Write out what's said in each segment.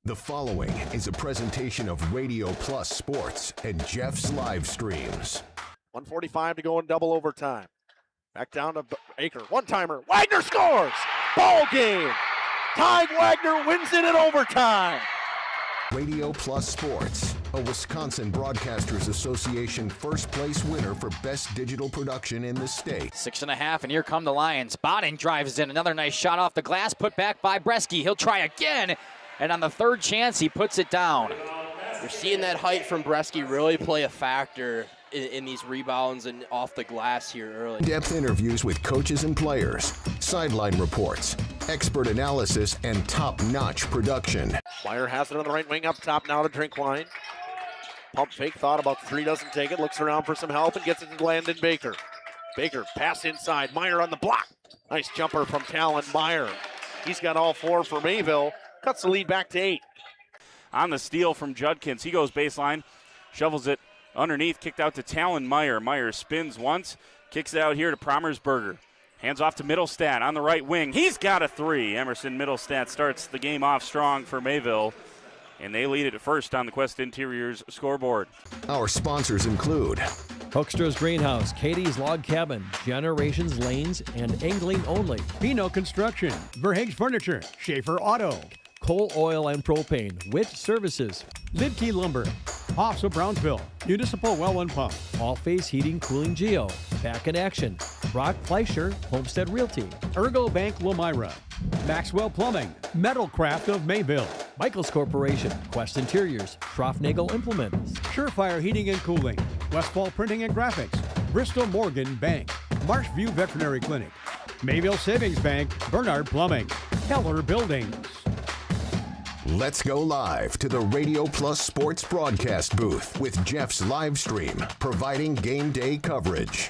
The following is a presentation of Radio Plus Sports and Jeff's live streams. 1:45 to go in double overtime. Back down to Baker. One-timer. Wagner scores! Ball game! Ty Wagner wins it in overtime. Radio Plus Sports, a Wisconsin Broadcasters Association first place winner for best digital production in the state. 6.5, and here come the Lions. Botting drives in. Another nice shot off the glass, put back by Bresky. He'll try again, and on the third chance, he puts it down. You're seeing that height from Bresky really play a factor in these rebounds and off the glass here early. Depth interviews with coaches and players, sideline reports, expert analysis, and top-notch production. Meyer has it on the right wing up top now to Drinkwine. Pump fake, thought about the three, doesn't take it, looks around for some help and gets it to Landon Baker. Baker, pass inside, Meyer on the block. Nice jumper from Talon Meyer. He's got all four for Mayville, cuts the lead back to 8. On the steal from Judkins, he goes baseline, shovels it underneath, kicked out to Talon Meyer. Meyer spins once, kicks it out here to Promersberger. Hands off to Middlestat on the right wing. He's got a three. Emerson Middlestat starts the game off strong for Mayville, and they lead it first on the Quest Interiors scoreboard. Our sponsors include Hoekstra's Greenhouse, Katie's Log Cabin, Generations Lanes, and Angling Only. Pino Construction, Verhaeg's Furniture, Schaefer Auto, Coal, Oil, and Propane, Witt Services, Lidkey Lumber, Hoffs of Brownsville, Municipal Well and Pump, All Phase Heating, Cooling Geo, Back in Action, Brock Fleischer, Homestead Realty, Ergo Bank Lomira, Maxwell Plumbing, Metalcraft of Mayville, Michaels Corporation, Quest Interiors, Schroffnagel Implements, Surefire Heating and Cooling, Westfall Printing and Graphics, Bristol Morgan Bank, Marshview Veterinary Clinic, Mayville Savings Bank, Bernard Plumbing, Keller Buildings. Let's go live to the Radio Plus Sports broadcast booth with Jeff's live stream, providing game day coverage.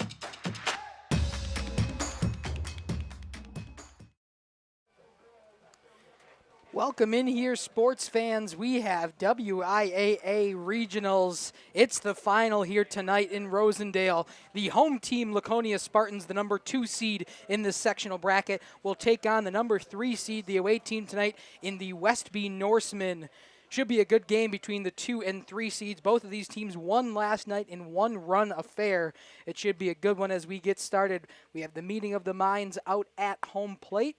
Welcome in here, sports fans. We have WIAA Regionals. It's the final here tonight in Rosendale. The home team, Laconia Spartans, the number 2 seed in this sectional bracket, will take on the number 3 seed, the away team tonight, in the Westby Norsemen. Should be a good game between the 2 and 3 seeds. Both of these teams won last night in one-run affair. It should be a good one as we get started. We have the meeting of the minds out at home plate.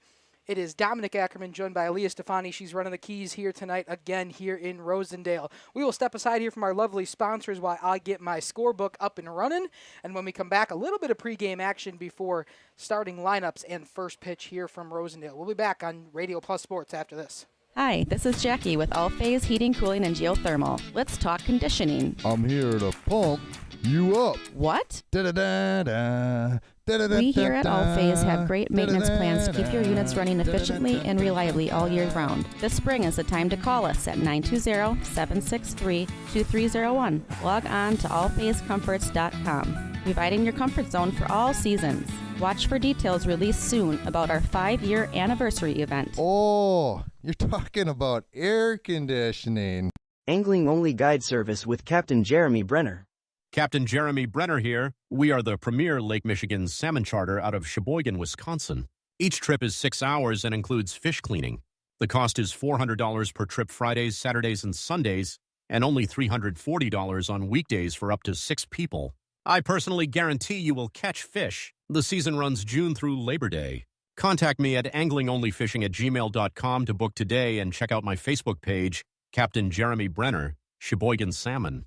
It is Dominic Ackerman, joined by Aaliyah Stefani. She's running the keys here tonight, again here in Rosendale. We will step aside here from our lovely sponsors while I get my scorebook up and running. And when we come back, a little bit of pregame action before starting lineups and first pitch here from Rosendale. We'll be back on Radio Plus Sports after this. Hi, this is Jackie with All Phase Heating, Cooling, and Geothermal. Let's talk conditioning. I'm here to pump you up. What? Da-da-da-da. We here at All Phase have great maintenance plans to keep your units running efficiently and reliably all year round. This spring is the time to call us at 920-763-2301. Log on to allphasecomforts.com, providing your comfort zone for all seasons. Watch for details released soon about our 5-year anniversary event. Oh, you're talking about air conditioning. Angling Only Guide Service with Captain Jeremy Brenner. Captain Jeremy Brenner here. We are the premier Lake Michigan salmon charter out of Sheboygan, Wisconsin. Each trip is 6 hours and includes fish cleaning. The cost is $400 per trip Fridays, Saturdays, and Sundays, and only $340 on weekdays for up to 6 people. I personally guarantee you will catch fish. The season runs June through Labor Day. Contact me at anglingonlyfishing@gmail.com to book today and check out my Facebook page, Captain Jeremy Brenner, Sheboygan Salmon.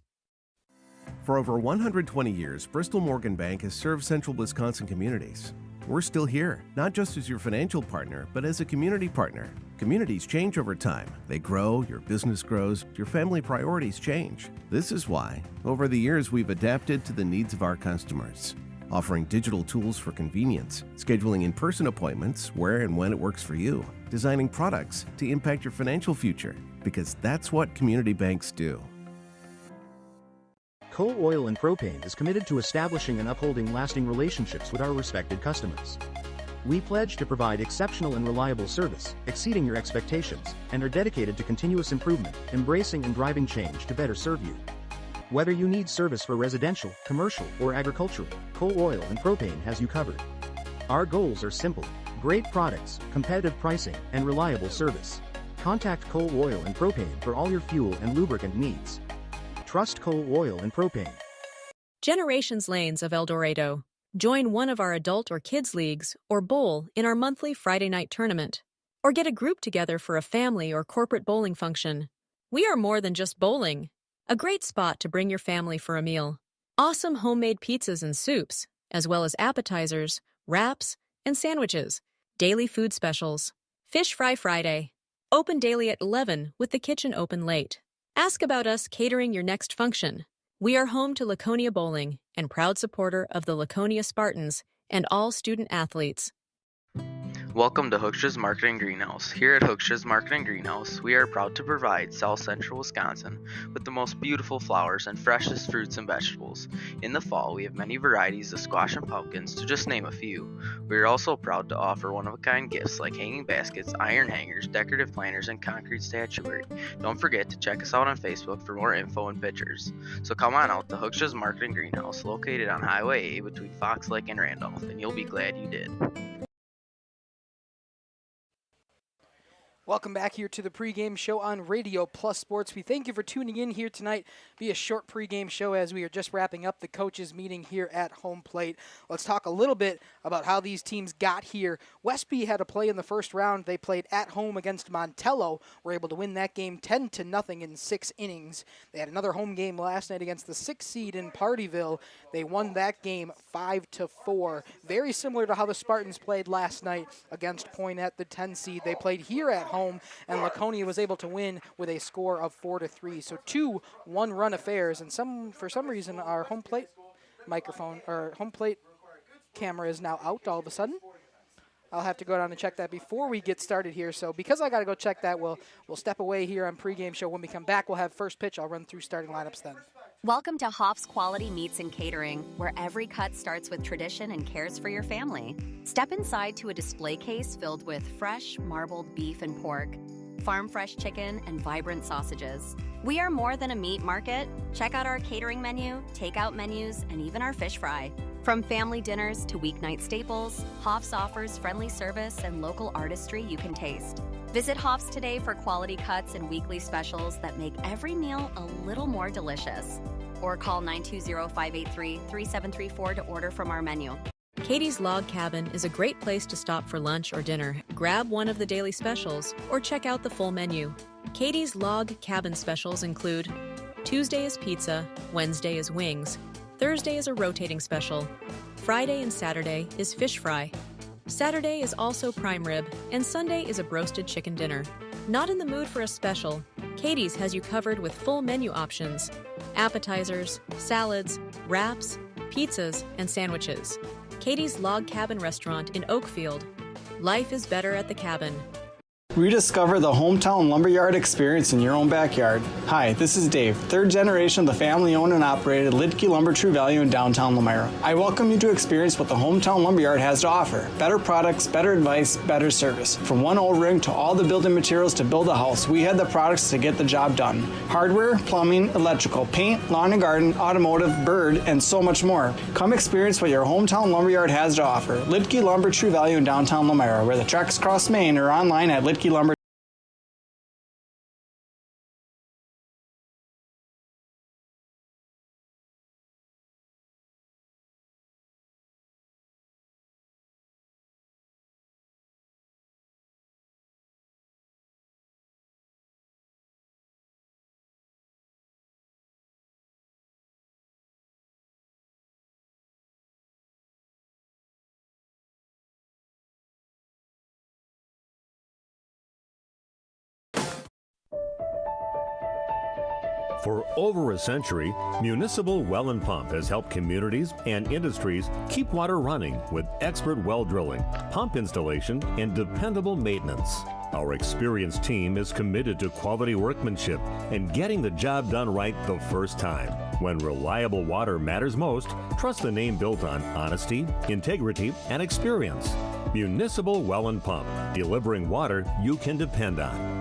For over 120 years, Bristol Morgan Bank has served central Wisconsin communities. We're still here, not just as your financial partner, but as a community partner. Communities change over time. They grow, your business grows, your family priorities change. This is why, over the years, we've adapted to the needs of our customers, offering digital tools for convenience, scheduling in-person appointments where and when it works for you, designing products to impact your financial future, because that's what community banks do. Coal, Oil, and Propane is committed to establishing and upholding lasting relationships with our respected customers. We pledge to provide exceptional and reliable service, exceeding your expectations, and are dedicated to continuous improvement, embracing and driving change to better serve you. Whether you need service for residential, commercial, or agricultural, Coal, Oil, and Propane has you covered. Our goals are simple: great products, competitive pricing, and reliable service. Contact Coal Oil and Propane for all your fuel and lubricant needs. Trust Coal Oil and Propane. Generations Lanes of El Dorado. Join one of our adult or kids leagues or bowl in our monthly Friday night tournament. Or get a group together for a family or corporate bowling function. We are more than just bowling. A great spot to bring your family for a meal. Awesome homemade pizzas and soups, as well as appetizers, wraps, and sandwiches. Daily food specials. Fish Fry Friday. Open daily at 11 with the kitchen open late. Ask about us catering your next function. We are home to Laconia Bowling and proud supporter of the Laconia Spartans and all student athletes. Welcome to Hookstra's Marketing Greenhouse. Here at Hookstra's Marketing Greenhouse, we are proud to provide South Central Wisconsin with the most beautiful flowers and freshest fruits and vegetables. In the fall, we have many varieties of squash and pumpkins, to just name a few. We are also proud to offer one-of-a-kind gifts like hanging baskets, iron hangers, decorative planters, and concrete statuary. Don't forget to check us out on Facebook for more info and pictures. So come on out to Hookstra's Marketing Greenhouse, located on Highway A between Fox Lake and Randolph, and you'll be glad you did. Welcome back here to the pregame show on Radio Plus Sports. We thank you for tuning in here tonight. Be a short pregame show as we are just wrapping up the coaches meeting here at home plate. Let's talk a little bit about how these teams got here. Westby had a play in the first round. They played at home against Montello. Were able to win that game 10-0 in 6 innings. They had another home game last night against the 6th seed in Partyville. They won that game 5-4. Very similar to how the Spartans played last night against Poynette, the 10 seed. They played here at home, and Laconia was able to win with a score of 4-3. So 2 one-run affairs, and for some reason our home plate microphone or home plate camera is now out all of a sudden. I'll have to go down and check that before we get started here. So because I got to go check that, we'll step away here on pregame show. When we come back, we'll have first pitch. I'll run through starting lineups then. Welcome to Hoff's Quality Meats and Catering, where every cut starts with tradition and cares for your family. Step inside to a display case filled with fresh, marbled beef and pork, farm-fresh chicken, and vibrant sausages. We are more than a meat market. Check out our catering menu, takeout menus, and even our fish fry. From family dinners to weeknight staples, Hoff's offers friendly service and local artistry you can taste. Visit Hoff's today for quality cuts and weekly specials that make every meal a little more delicious. Or call 920-583-3734 to order from our menu. Katie's Log Cabin is a great place to stop for lunch or dinner. Grab one of the daily specials or check out the full menu. Katie's Log Cabin specials include Tuesday is pizza, Wednesday is wings, Thursday is a rotating special, Friday and Saturday is fish fry, Saturday is also prime rib, and Sunday is a broasted chicken dinner. Not in the mood for a special? Katie's has you covered with full menu options, appetizers, salads, wraps, pizzas, and sandwiches. Katie's Log Cabin Restaurant in Oakfield. Life is better at the cabin. Rediscover the hometown lumberyard experience in your own backyard. Hi, this is Dave, third generation of the family-owned and operated Lidke Lumber True Value in downtown Lamera. I welcome you to experience what the hometown lumberyard has to offer. Better products, better advice, better service. From one O-ring to all the building materials to build a house, we had the products to get the job done. Hardware, plumbing, electrical, paint, lawn and garden, automotive, bird, and so much more. Come experience what your hometown lumberyard has to offer. Lidke Lumber True Value in downtown Lamera, where the tracks cross Main, or online at Lidke Lumber. For over a century, Municipal Well and Pump has helped communities and industries keep water running with expert well drilling, pump installation, and dependable maintenance. Our experienced team is committed to quality workmanship and getting the job done right the first time. When reliable water matters most, trust the name built on honesty, integrity, and experience. Municipal Well and Pump, delivering water you can depend on.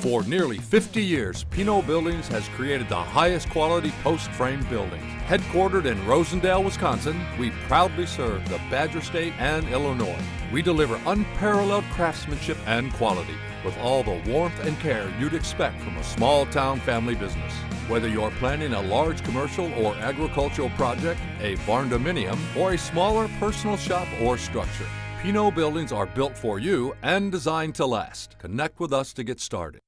For nearly 50 years, Pinot Buildings has created the highest quality post-frame buildings. Headquartered in Rosendale, Wisconsin, we proudly serve the Badger State and Illinois. We deliver unparalleled craftsmanship and quality. with all the warmth and care you'd expect from a small-town family business. Whether you're planning a large commercial or agricultural project, a barn-dominium, or a smaller personal shop or structure, Pinot Buildings are built for you and designed to last. Connect with us to get started.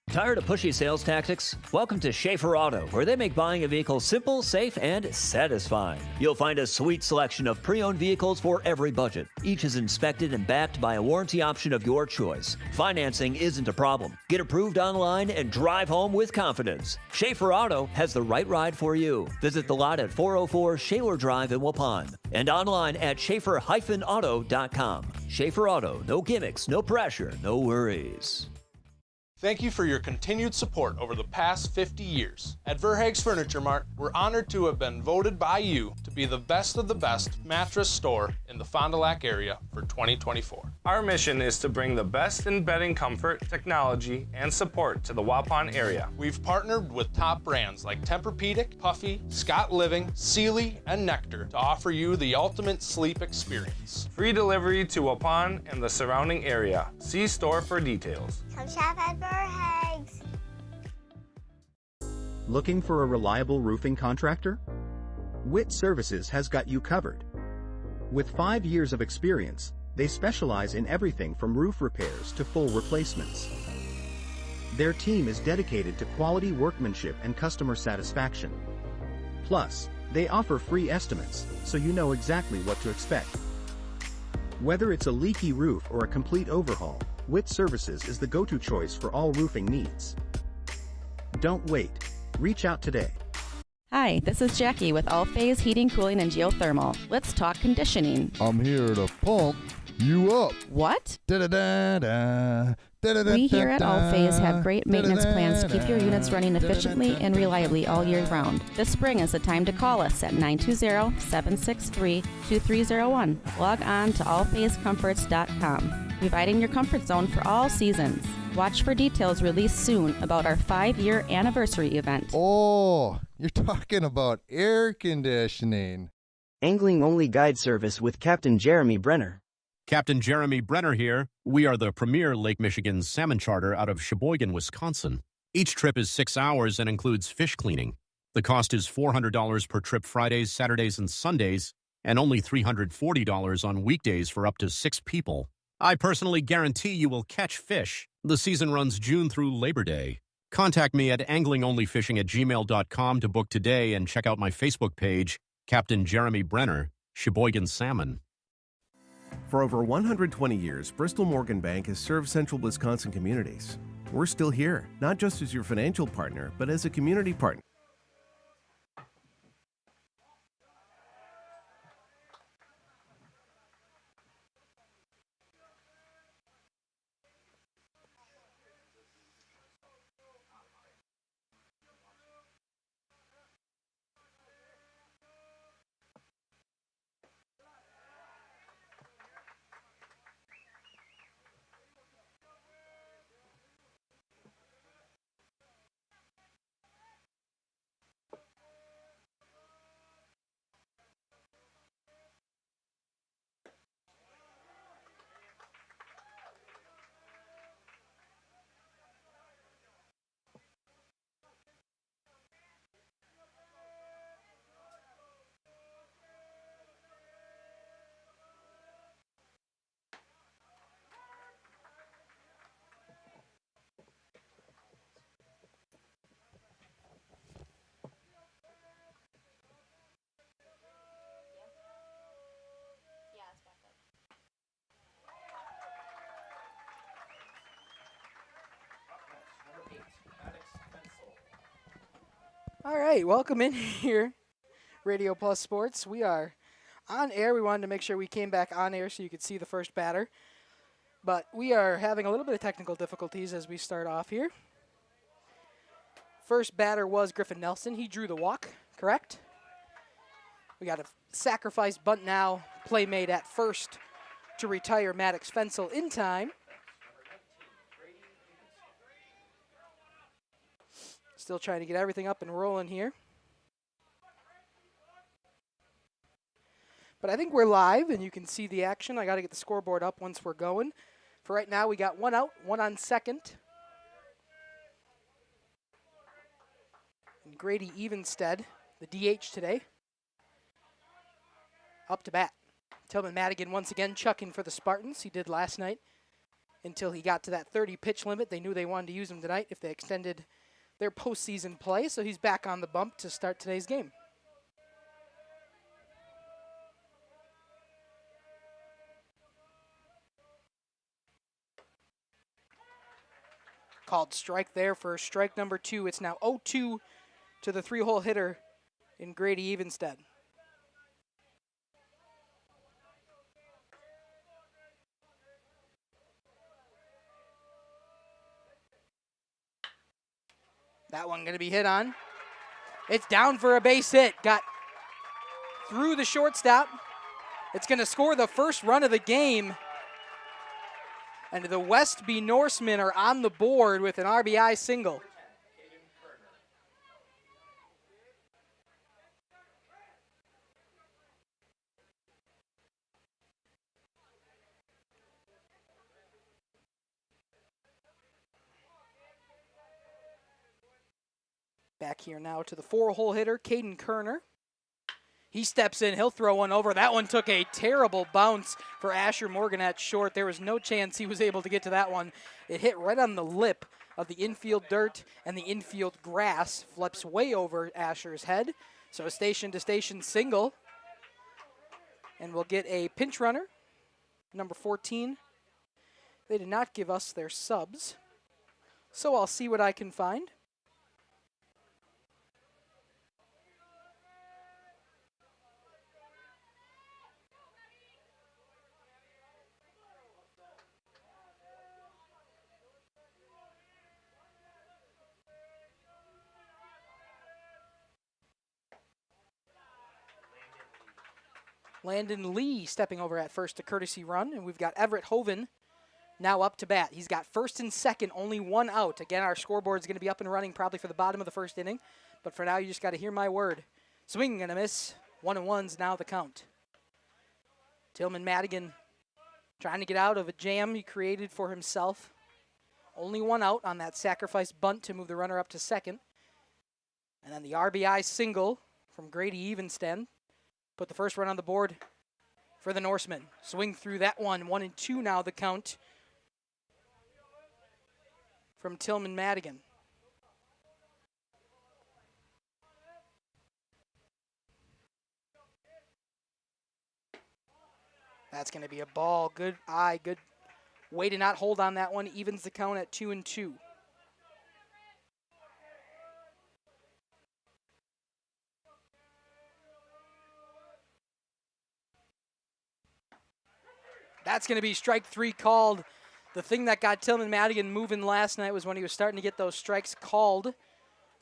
Tired of pushy sales tactics? Welcome to Schaefer Auto, where they make buying a vehicle simple, safe, and satisfying. You'll find a sweet selection of pre-owned vehicles for every budget. Each is inspected and backed by a warranty option of your choice. Financing isn't a problem. Get approved online and drive home with confidence. Schaefer Auto has the right ride for you. Visit the lot at 404 Shaler Drive in Waupun and online at schaefer-auto.com. Schaefer Auto, no gimmicks, no pressure, no worries. Thank you for your continued support over the past 50 years. At Verhaeg's Furniture Mart, we're honored to have been voted by you to be the best of the best mattress store in the Fond du Lac area for 2024. Our mission is to bring the best in bedding comfort, technology, and support to the Waupun area. We've partnered with top brands like Tempur-Pedic, Puffy, Scott Living, Sealy, and Nectar to offer you the ultimate sleep experience. Free delivery to Waupun and the surrounding area. See store for details. Come shop at Verhaeg's. Looking for a reliable roofing contractor? Witt Services has got you covered. With 5 years of experience, they specialize in everything from roof repairs to full replacements. Their team is dedicated to quality workmanship and customer satisfaction. Plus, they offer free estimates, so you know exactly what to expect. Whether it's a leaky roof or a complete overhaul, Witt Services is the go-to choice for all roofing needs. Don't wait. Reach out today. Hi, this is Jackie with All Phase Heating, Cooling, and Geothermal. Let's talk conditioning. I'm here to pump you up. What? Da-da-da-da. We here at All Phase have great maintenance plans to keep your units running efficiently and reliably all year round. This spring is the time to call us at 920-763-2301. Log on to allphasecomforts.com. Providing your comfort zone for all seasons. Watch for details released soon about our 5-year anniversary event. Oh, you're talking about air conditioning. Angling-only guide service with Captain Jeremy Brenner. Captain Jeremy Brenner here. We are the premier Lake Michigan salmon charter out of Sheboygan, Wisconsin. Each trip is 6 hours and includes fish cleaning. The cost is $400 per trip Fridays, Saturdays, and Sundays, and only $340 on weekdays for up to 6 people. I personally guarantee you will catch fish. The season runs June through Labor Day. Contact me at anglingonlyfishing@gmail.com to book today and check out my Facebook page, Captain Jeremy Brenner, Sheboygan Salmon. For over 120 years, Bristol Morgan Bank has served central Wisconsin communities. We're still here, not just as your financial partner, but as a community partner. All right, welcome in here, Radio Plus Sports. We are on air. We wanted to make sure we came back on air so you could see the first batter. But we are having a little bit of technical difficulties as we start off here. First batter was Griffin Nelson. He drew the walk, correct? We got a sacrifice bunt now, play made at first to retire Maddox Fensel in time. Still trying to get everything up and rolling here. But I think we're live and you can see the action. I got to get the scoreboard up once we're going. For right now, we got one out, one on second. And Grady Evenstead, the DH today, up to bat. Tillman Madigan once again chucking for the Spartans. He did last night until he got to that 30 pitch limit. They knew they wanted to use him tonight if they extended their postseason play, so he's back on the bump to start today's game. Called strike there for strike number 2. It's now 0-2 to the 3-hole hitter in Grady Evenstead. That one going to be hit on. It's down for a base hit. Got through the shortstop. It's going to score the first run of the game. And the Westby Norsemen are on the board with an RBI single. Back here now to the 4-hole hitter, Caden Kerner. He steps in, he'll throw one over. That one took a terrible bounce for Asher Morgan at short. There was no chance he was able to get to that one. It hit right on the lip of the infield dirt, and the infield grass flips way over Asher's head. So a station-to-station single. And we'll get a pinch runner, number 14. They did not give us their subs, so I'll see what I can find. Landon Lee stepping over at first, a courtesy run, and we've got Everett Hoven now up to bat. He's got first and second, only one out. Again, our scoreboard is going to be up and running probably for the bottom of the first inning, but for now you just got to hear my word. Swing and a miss. 1-1's now the count. Tillman Madigan trying to get out of a jam he created for himself. Only one out on that sacrifice bunt to move the runner up to second. And then the RBI single from Grady Evenstead. Put the first run on the board for the Norsemen. Swing through that one. 1-2 now the count from Tillman Madigan. That's going to be a ball. Good eye. Good way to not hold on that one. Evens the count at 2-2. That's going to be strike 3 called. The thing that got Tillman Madigan moving last night was when he was starting to get those strikes called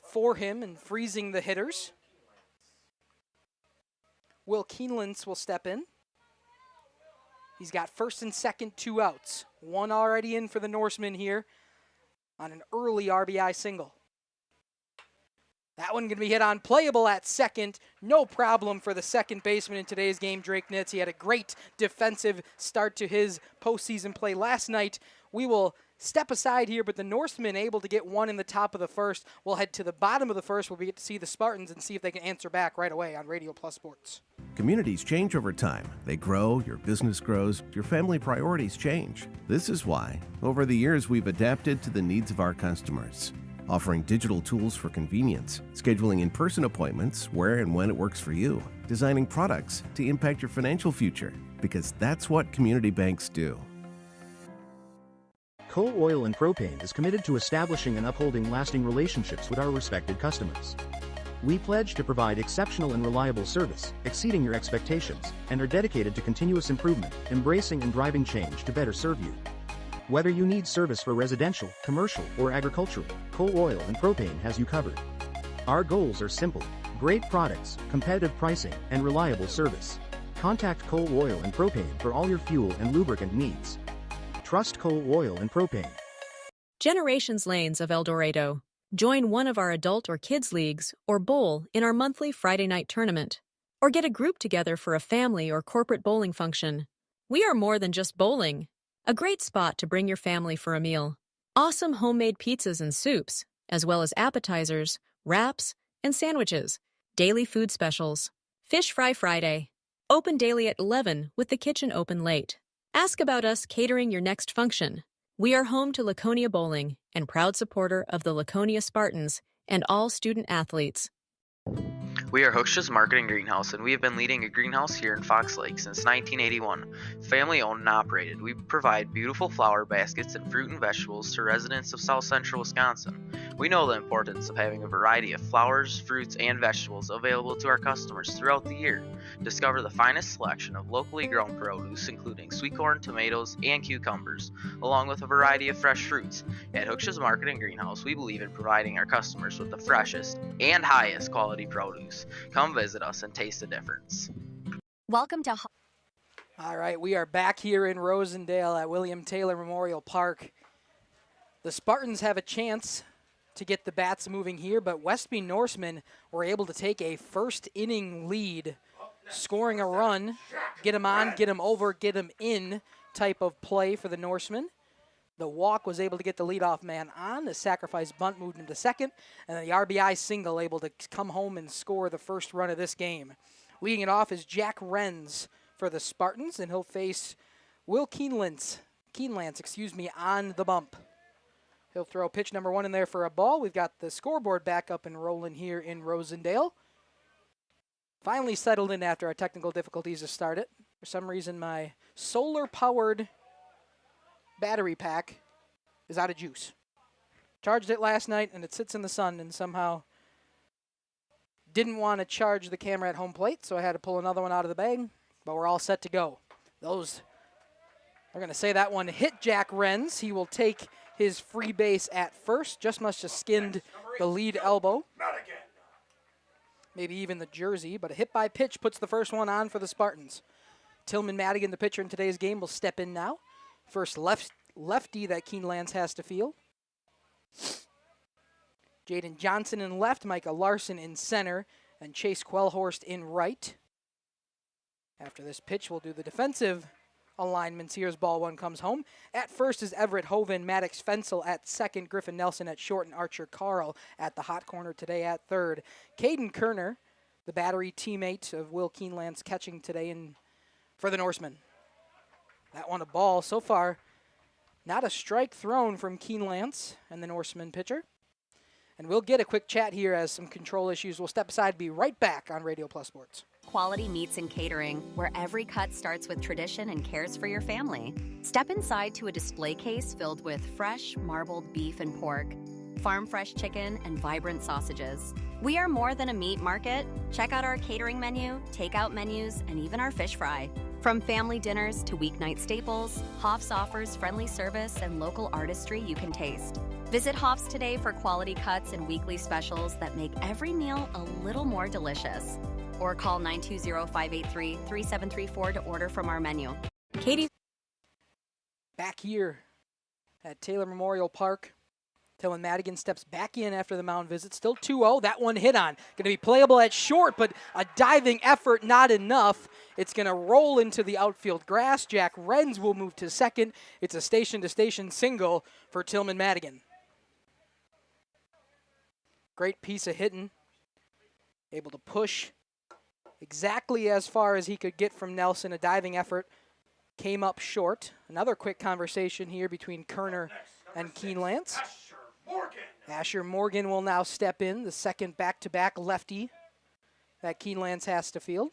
for him and freezing the hitters. Will Keenelands will step in. He's got first and second, 2 outs. One already in for the Norsemen here on an early RBI single. That one going to be hit on, playable at second. No problem for the second baseman in today's game, Drake Nitz. He had a great defensive start to his postseason play last night. We will step aside here, but the Norsemen able to get one in the top of the first. We'll head to the bottom of the first where we get to see the Spartans and see if they can answer back right away on Radio Plus Sports. Communities change over time. They grow, your business grows, your family priorities change. This is why, over the years, we've adapted to the needs of our customers, offering digital tools for convenience, scheduling in-person appointments where and when it works for you, designing products to impact your financial future, because that's what community banks do. Coal Oil and Propane is committed to establishing and upholding lasting relationships with our respected customers. We pledge to provide exceptional and reliable service, exceeding your expectations, and are dedicated to continuous improvement, embracing and driving change to better serve you. Whether you need service for residential, commercial, or agricultural, Coal Oil and Propane has you covered. Our goals are simple: great products, competitive pricing, and reliable service. Contact Coal Oil and Propane for all your fuel and lubricant needs. Trust Coal Oil and Propane. Generations Lanes of El Dorado. Join one of our adult or kids leagues or bowl in our monthly Friday night tournament. Or get a group together for a family or corporate bowling function. We are more than just bowling. A great spot to bring your family for a meal. Awesome homemade pizzas and soups, as well as appetizers, wraps, and sandwiches. Daily food specials. Fish Fry Friday. Open daily at 11 with the kitchen open late. Ask about us catering your next function. We are home to Laconia Bowling and proud supporter of the Laconia Spartans and all student athletes. We are Hooksha's Marketing Greenhouse, and we have been leading a greenhouse here in Fox Lake since 1981. Family owned and operated, we provide beautiful flower baskets and fruit and vegetables to residents of South Central Wisconsin. We know the importance of having a variety of flowers, fruits, and vegetables available to our customers throughout the year. Discover the finest selection of locally grown produce, including sweet corn, tomatoes, and cucumbers, along with a variety of fresh fruits. At Hooksha's Marketing Greenhouse, we believe in providing our customers with the freshest and highest quality produce. Come visit us and taste the difference. Welcome to... All right, we are back here in Rosendale at William Taylor Memorial Park. The Spartans have a chance to get the bats moving here, but Westby Norsemen were able to take a first inning lead, scoring a run, get them on, get them over, get them in type of play for the Norsemen. The walk was able to get the leadoff man on. The sacrifice bunt moved into second, and then the RBI single able to come home and score the first run of this game. Leading it off is Jack Renz for the Spartans, and he'll face Will Keenlance, on the bump. He'll throw pitch number 1 in there for a ball. We've got the scoreboard back up and rolling here in Rosendale. Finally settled in after our technical difficulties have started. For some reason, my solar-powered battery pack is out of juice. Charged it last night, and it sits in the sun, and somehow didn't want to charge the camera at home plate, so I had to pull another one out of the bag, but we're all set to go. Those are going to say that one hit Jack Renz. He will take his free base at first. Just must have skinned the lead elbow. Maybe even the jersey, but a hit by pitch puts the first one on for the Spartans. Tillman Madigan, the pitcher in today's game, will step in now. First lefty that Keenelands has to field. Jaden Johnson in left, Micah Larson in center, and Chase Quellhorst in right. After this pitch, we'll do the defensive alignments here as ball 1 comes home. At first is Everett Hoven, Maddox Fensel at second, Griffin Nelson at short, and Archer Carl at the hot corner today at third. Caden Kerner, the battery teammate of Will Keeneland's, catching today for the Norsemen. That one a ball. So far, not a strike thrown from Keeneland's and the Norseman pitcher. And we'll get a quick chat here as some control issues. We'll step aside, be right back on Radio Plus Sports. Quality meats and catering, where every cut starts with tradition and cares for your family. Step inside to a display case filled with fresh, marbled beef and pork, farm fresh chicken, and vibrant sausages. We are more than a meat market. Check out our catering menu, takeout menus, and even our fish fry. From family dinners to weeknight staples, Hoff's offers friendly service and local artistry you can taste. Visit Hoff's today for quality cuts and weekly specials that make every meal a little more delicious. Or call 920-583-3734 to order from our menu. Katie. Back here at Taylor Memorial Park. Tillman Madigan steps back in after the mound visit. Still 2-0. That one hit on. Going to be playable at short, but a diving effort not enough. It's going to roll into the outfield grass. Jack Renz will move to second. It's a station-to-station single for Tillman Madigan. Great piece of hitting. Able to push exactly as far as he could get from Nelson. A diving effort came up short. Another quick conversation here between Kerner and Keenelands. Asher Morgan will now step in, the second back-to-back lefty that Keenelands has to field.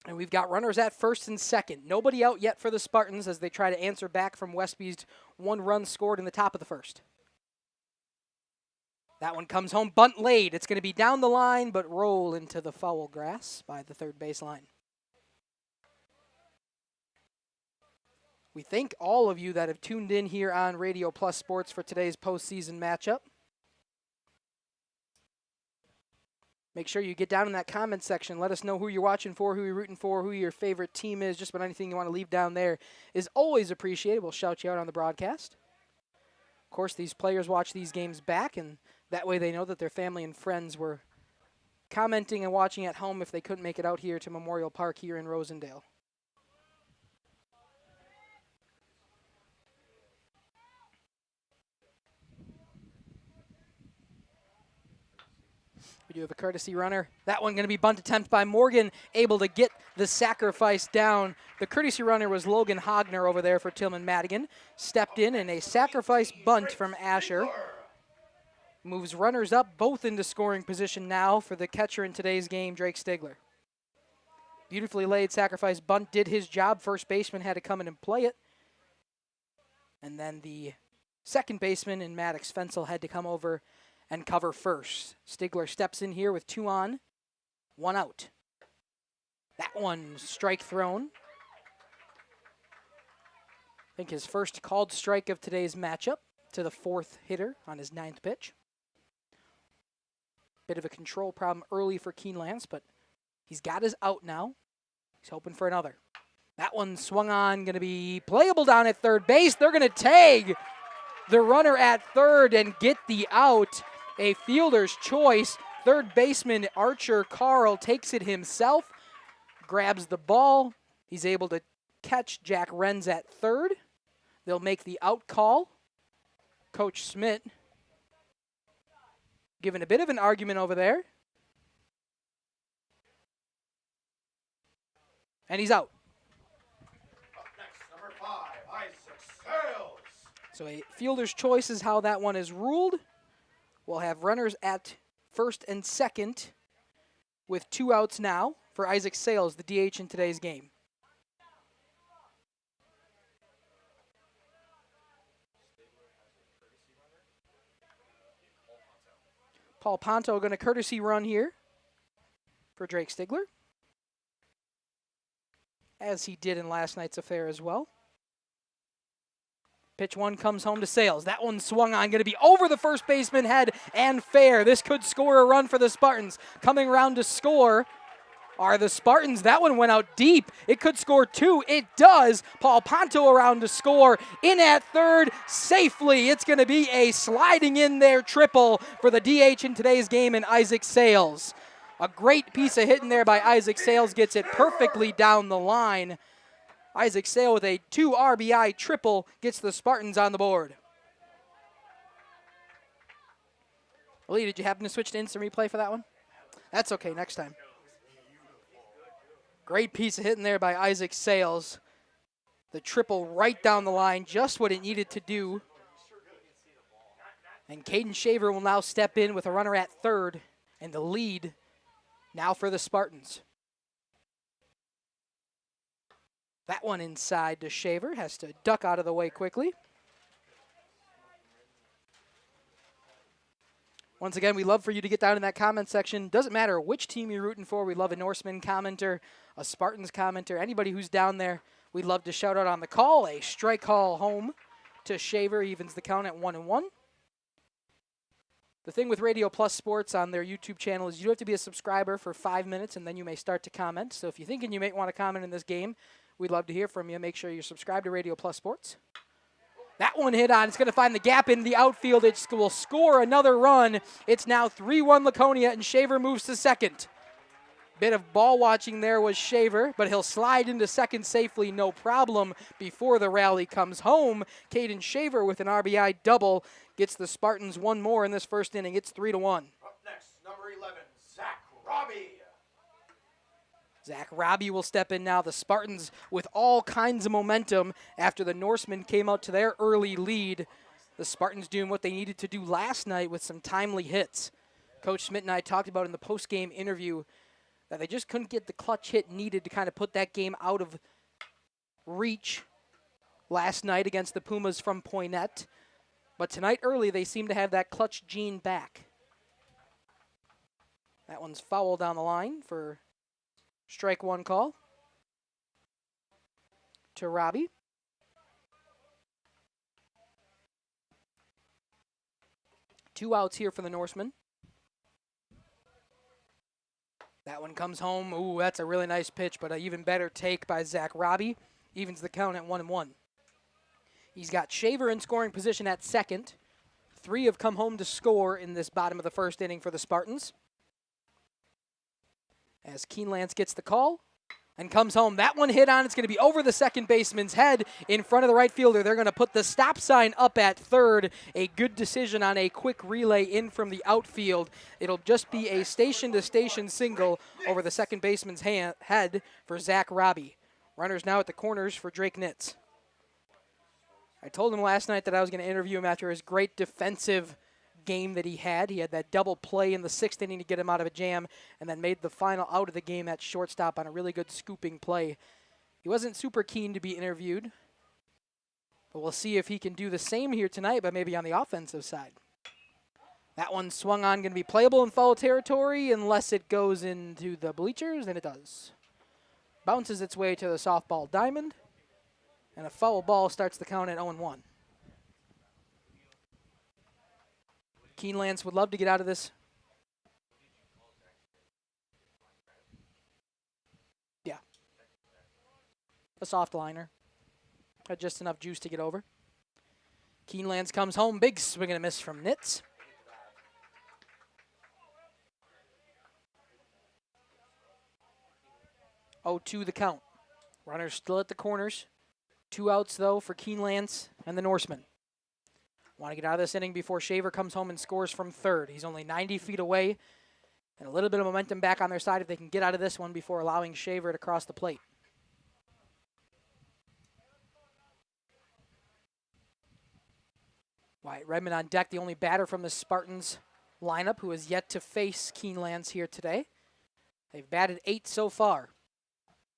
And we've got runners at first and second. Nobody out yet for the Spartans as they try to answer back from Westby's 1 run scored in the top of the first. That one comes home, bunt laid. It's going to be down the line, but roll into the foul grass by the third baseline. We thank all of you that have tuned in here on Radio Plus Sports for today's postseason matchup. Make sure you get down in that comment section. Let us know who you're watching for, who you're rooting for, who your favorite team is. Just about anything you want to leave down there is always appreciated. We'll shout you out on the broadcast. Of course, these players watch these games back, and that way they know that their family and friends were commenting and watching at home if they couldn't make it out here to Memorial Park here in Rosendale. We do have a courtesy runner. That one going to be bunt attempt by Morgan, able to get the sacrifice down. The courtesy runner was Logan Hogner over there for Tillman Madigan. Stepped in and a sacrifice bunt from Asher. Moves runners up both into scoring position now for the catcher in today's game, Drake Stigler. Beautifully laid sacrifice bunt did his job. First baseman had to come in and play it. And then the second baseman in Maddox Fensel had to come over and cover first. Stigler steps in here with 2 on, 1 out. That one strike thrown. I think his first called strike of today's matchup to the 4th hitter on his 9th pitch. Bit of a control problem early for Keen Lance, but he's got his out now. He's hoping for another. That one swung on, going to be playable down at third base. They're going to tag the runner at third and get the out. A fielder's choice. Third baseman Archer Carl takes it himself, grabs the ball. He's able to catch Jack Renz at third. They'll make the out call. Coach Smith giving a bit of an argument over there. And he's out. Up next, number 5, Isaac Sales. So a fielder's choice is how that one is ruled. We'll have runners at first and second with 2 outs now for Isaac Sales, the DH in today's game. Paul Ponto going to courtesy run here for Drake Stigler, as he did in last night's affair as well. Pitch 1 comes home to Sales. That one swung on, going to be over the first baseman head and fair. This could score a run for the Spartans. Coming around to score are the Spartans. That one went out deep. It could score 2. It does. Paul Ponto around to score. In at third safely. It's going to be a sliding in there triple for the DH in today's game in Isaac Sales. A great piece of hitting there by Isaac Sales. Gets it perfectly down the line. Isaac Sale with a 2 RBI triple gets the Spartans on the board. Lee, did you happen to switch to instant replay for that one? That's okay, next time. Great piece of hitting there by Isaac Sales. The triple right down the line, just what it needed to do. And Caden Shaver will now step in with a runner at third, and the lead now for the Spartans. That one inside to Shaver, has to duck out of the way quickly. Once again, we love for you to get down in that comment section. Doesn't matter which team you're rooting for. We love a Norseman commenter, a Spartans commenter, anybody who's down there. We'd love to shout out on the call. A strike call home to Shaver evens the count at 1-1. The thing with Radio Plus Sports on their YouTube channel is you have to be a subscriber for 5 minutes, and then you may start to comment. So if you're thinking you may want to comment in this game, we'd love to hear from you. Make sure you're subscribed to Radio Plus Sports. That one hit on. It's going to find the gap in the outfield. It will score another run. It's now 3-1 Laconia, and Shaver moves to second. Bit of ball watching there was Shaver, but he'll slide into second safely, no problem, before the rally comes home. Caden Shaver with an RBI double gets the Spartans 1 more in this first inning. It's 3-1. Up next, number 11, Zach Robbie. Zach Robbie will step in now. The Spartans with all kinds of momentum after the Norsemen came out to their early lead. The Spartans doing what they needed to do last night with some timely hits. Coach Smith and I talked about in the post-game interview that they just couldn't get the clutch hit needed to kind of put that game out of reach last night against the Pumas from Poynette. But tonight early, they seem to have that clutch gene back. That one's foul down the line for strike 1 call to Robbie. Two outs here for the Norsemen. That one comes home. Ooh, that's a really nice pitch, but an even better take by Zach Robbie. Evens the count at 1-1. He's got Shaver in scoring position at second. 3 have come home to score in this bottom of the first inning for the Spartans. As Keen Lance gets the call, and comes home. That one hit on. It's going to be over the second baseman's head in front of the right fielder. They're going to put the stop sign up at third. A good decision on a quick relay in from the outfield. It'll just be a station-to-station single over the second baseman's head for Zach Robbie. Runners now at the corners for Drake Nitz. I told him last night that I was going to interview him after his great defensive game that he had. He had that double play in the 6th inning to get him out of a jam and then made the final out of the game at shortstop on a really good scooping play. He wasn't super keen to be interviewed, but we'll see if he can do the same here tonight, but maybe on the offensive side. That one swung on, going to be playable in foul territory unless it goes into the bleachers, and it does. Bounces its way to the softball diamond, and a foul ball starts the count at 0-1. Keenelands would love to get out of this. Yeah. A soft liner. Had just enough juice to get over. Keenelands comes home. Big swing and a miss from Nitz. Oh, 2 the count. Runners still at the corners. 2 outs, though, for Keenelands and the Norsemen. Want to get out of this inning before Shaver comes home and scores from third. He's only 90 feet away, and a little bit of momentum back on their side if they can get out of this one before allowing Shaver to cross the plate. Wyatt Redmond on deck, the only batter from the Spartans lineup who has yet to face Keenelands here today. They've batted 8 so far.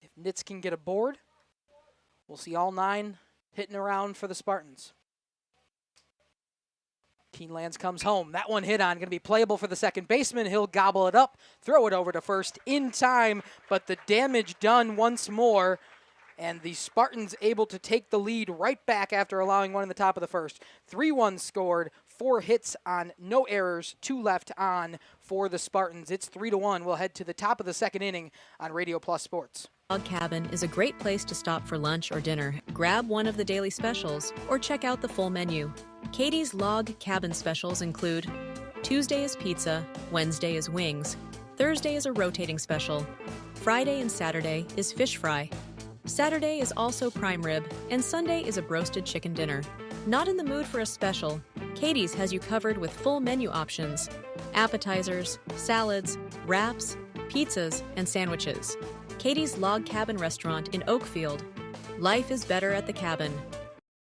If Nitz can get aboard, we'll see all 9 hitting around for the Spartans. Keenelands comes home. That one hit on, going to be playable for the second baseman. He'll gobble it up, throw it over to first in time, but the damage done once more, and the Spartans able to take the lead right back after allowing one in the top of the first. 3-1 scored, 4 hits on, no errors, 2 left on for the Spartans. It's 3-1. We'll head to the top of the second inning on Radio Plus Sports. Log Cabin is a great place to stop for lunch or dinner. Grab one of the daily specials or check out the full menu. Katie's Log Cabin specials include Tuesday is pizza, Wednesday is wings, Thursday is a rotating special, Friday and Saturday is fish fry, Saturday is also prime rib, and Sunday is a broasted chicken dinner. Not in the mood for a special? Katie's has you covered with full menu options, appetizers, salads, wraps, pizzas, and sandwiches. Katie's Log Cabin Restaurant in Oakfield. Life is better at the cabin.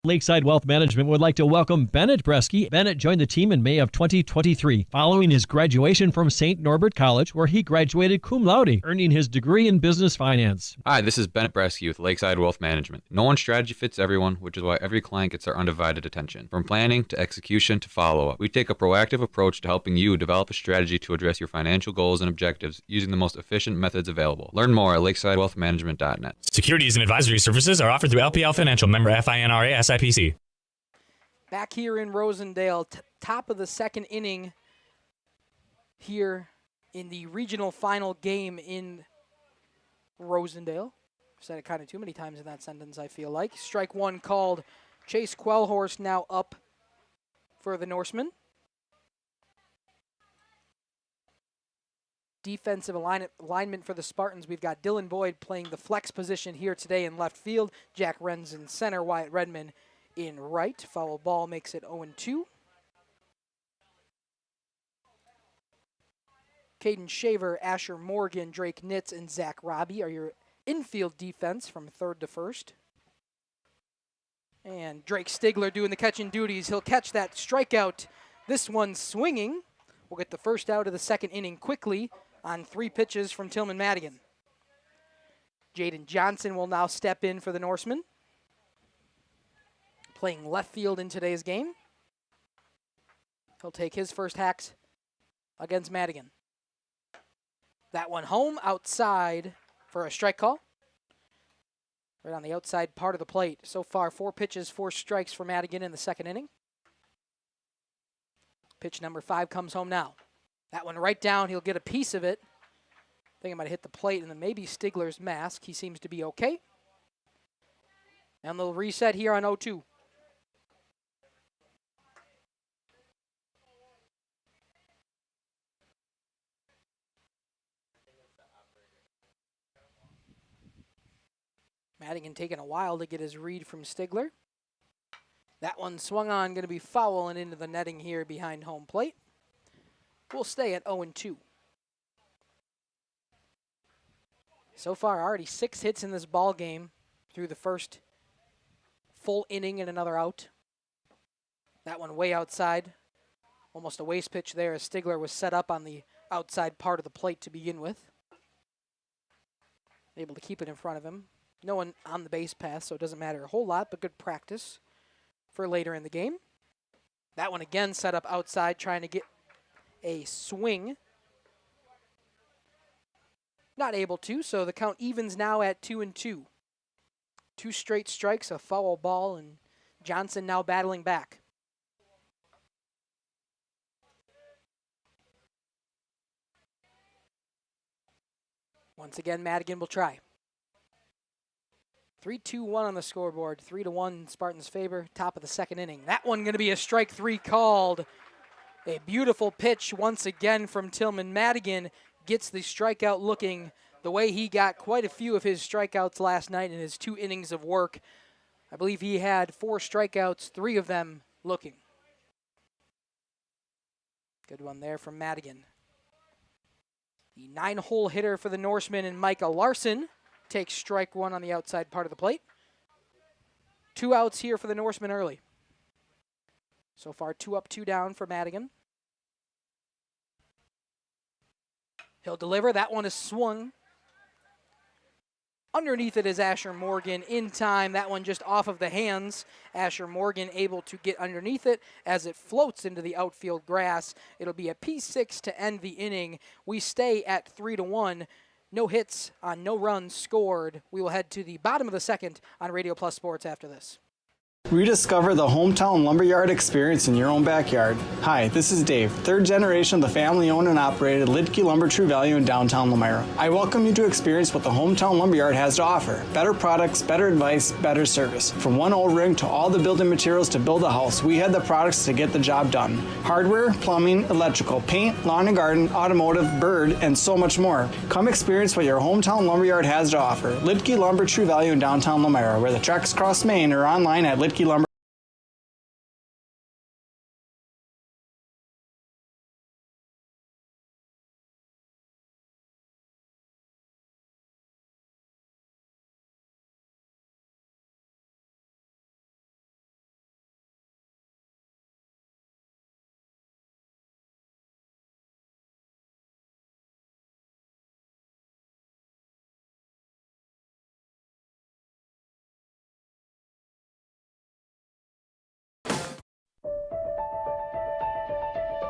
Lakeside Wealth Management would like to welcome Bennett Bresky. Bennett joined the team in May of 2023, following his graduation from St. Norbert College, where he graduated cum laude, earning his degree in business finance. Hi, this is Bennett Bresky with Lakeside Wealth Management. No one's strategy fits everyone, which is why every client gets our undivided attention. From planning to execution to follow-up, we take a proactive approach to helping you develop a strategy to address your financial goals and objectives using the most efficient methods available. Learn more at lakesidewealthmanagement.net. Securities and advisory services are offered through LPL Financial, member FINRA SIPC. Back here in Rosendale, top of the second inning here in the regional final game in Rosendale. I've said it kind of too many times in that sentence, I feel like. Strike one called. Chase Quellhorst now up for the Norsemen. Defensive alignment for the Spartans. We've got Dylan Boyd playing the flex position here today in left field. Jack Renz in center. Wyatt Redmond in right. Foul ball makes it 0-2. Caden Shaver, Asher Morgan, Drake Nitz, and Zach Robbie are your infield defense from third to first. And Drake Stigler doing the catching duties. He'll catch that strikeout. This one swinging. We'll get the first out of the second inning quickly on 3 pitches from Tillman Madigan. Jaden Johnson will now step in for the Norsemen, playing left field in today's game. He'll take his first hacks against Madigan. That one home outside for a strike call. Right on the outside part of the plate. So far, 4 pitches, 4 strikes for Madigan in the second inning. Pitch number 5 comes home now. That one right down. He'll get a piece of it. I think it might hit the plate and then maybe Stigler's mask. He seems to be okay. And they'll reset here on 0-2. Madigan taking a while to get his read from Stigler. That one swung on, going to be foul and into the netting here behind home plate. We'll stay at 0-2. So far, already 6 hits in this ball game through the first full inning and another out. That one way outside. Almost a waste pitch there as Stigler was set up on the outside part of the plate to begin with. Able to keep it in front of him. No one on the base path, so it doesn't matter a whole lot, but good practice for later in the game. That one again set up outside, trying to get a swing. Not able to, so the count evens now at 2-2. 2 straight strikes, a foul ball, and Johnson now battling back. Once again, Madigan will try. 3-2-1 on the scoreboard. 3-1 in Spartans' favor. Top of the second inning. That one going to be a strike 3 called. A beautiful pitch once again from Tillman. Madigan gets the strikeout looking the way he got quite a few of his strikeouts last night in his 2 innings of work. I believe he had 4 strikeouts, 3 of them looking. Good one there from Madigan. The 9-hole hitter for the Norsemen and Micah Larson takes strike 1 on the outside part of the plate. 2 outs here for the Norsemen early. So far, 2 up, 2 down for Madigan. He'll deliver. That one is swung. Underneath it is Asher Morgan in time. That one just off of the hands. Asher Morgan able to get underneath it as it floats into the outfield grass. It'll be a P6 to end the inning. We stay at 3-1. No hits on no runs scored. We will head to the bottom of the second on Radio Plus Sports after this. Rediscover the hometown lumberyard experience in your own backyard. Hi, this is Dave, 3rd generation of the family-owned and operated Lidke Lumber True Value in downtown Lamira. I welcome you to experience what the hometown lumberyard has to offer. Better products, better advice, better service. From one O-ring to all the building materials to build a house, we had the products to get the job done. Hardware, plumbing, electrical, paint, lawn and garden, automotive, bird, and so much more. Come experience what your hometown lumberyard has to offer. Lidke Lumber True Value in downtown Lamira, where the tracks cross Main, or online at Lidke Lumber.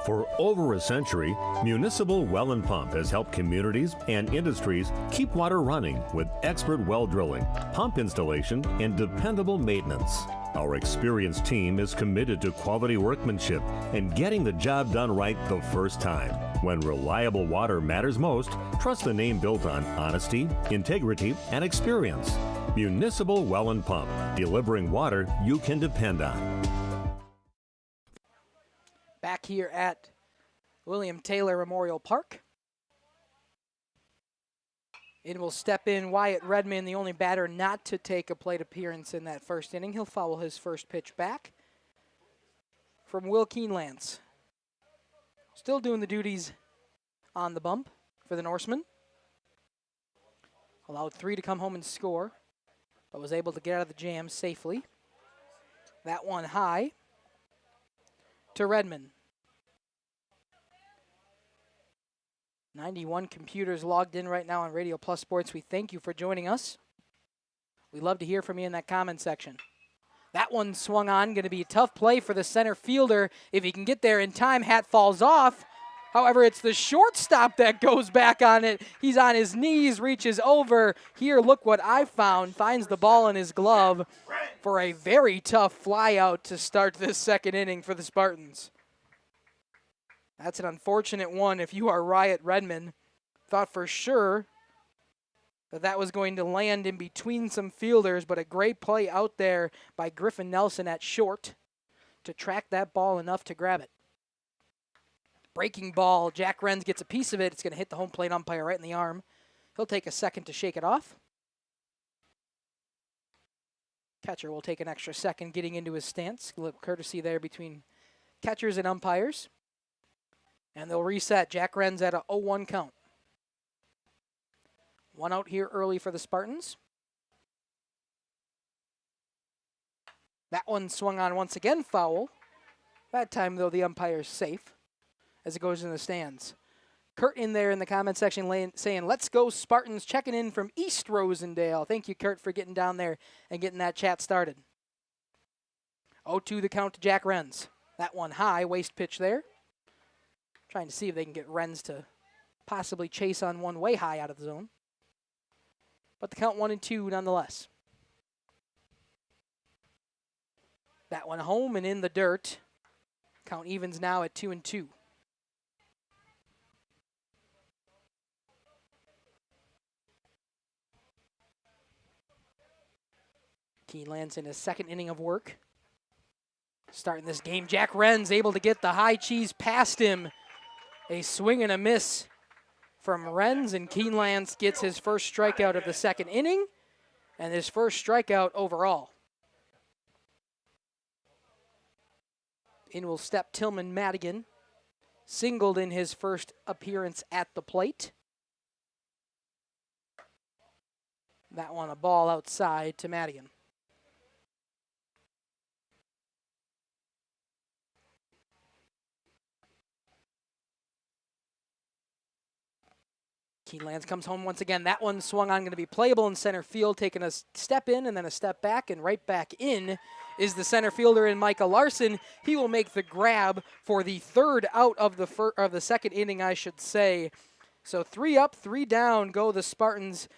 For over a century, Municipal Well and Pump has helped communities and industries keep water running with expert well drilling, pump installation, and dependable maintenance. Our experienced team is committed to quality workmanship and getting the job done right the first time. When reliable water matters most, trust the name built on honesty, integrity, and experience. Municipal Well and Pump, delivering water you can depend on. Back here at William Taylor Memorial Park. It will step in Wyatt Redman, the only batter not to take a plate appearance in that first inning. He'll foul his first pitch back from Will Keenlance. Still doing the duties on the bump for the Norsemen. Allowed 3 to come home and score, but was able to get out of the jam safely. That one high to Redman. 91 computers logged in right now on Radio Plus Sports. We thank you for joining us. We love to hear from you in that comment section. That one swung on, going to be a tough play for the center fielder. If he can get there in time, hat falls off. However, it's the shortstop that goes back on it. He's on his knees, reaches over. Here, look what I found. Finds the ball in his glove for a very tough fly out to start this second inning for the Spartans. That's an unfortunate one if you are Wyatt Redman. Thought for sure that was going to land in between some fielders, but a great play out there by Griffin Nelson at short to track that ball enough to grab it. Breaking ball, Jack Renz gets a piece of it. It's going to hit the home plate umpire right in the arm. He'll take a second to shake it off. Catcher will take an extra second getting into his stance. Little courtesy there between catchers and umpires. And they'll reset. Jack Renz at a 0-1 count. One out here early for the Spartans. That one swung on once again, foul. That time, though, the umpire's safe as it goes in the stands. Kurt in there in the comment section saying, let's go Spartans, checking in from East Rosendale. Thank you, Kurt, for getting down there and getting that chat started. 0-2 the count to Jack Renz. That one high, waste pitch there. Trying to see if they can get Renz to possibly chase on one way high out of the zone. But the count 1-2 nonetheless. That one home and in the dirt. Count evens now at 2-2. Keeneland's in his second inning of work. Starting this game, Jack Renz able to get the high cheese past him. A swing and a miss from Renz, and Keeneland gets his first strikeout of the second inning and his first strikeout overall. In will step Tillman Madigan, singled in his first appearance at the plate. That one a ball outside to Madigan. Keeneland comes home once again. That one swung on, going to be playable in center field, taking a step in and then a step back, and right back in is the center fielder in Micah Larson. He will make the grab for the third out of the second inning, I should say. So 3 up, 3 down go the Spartans.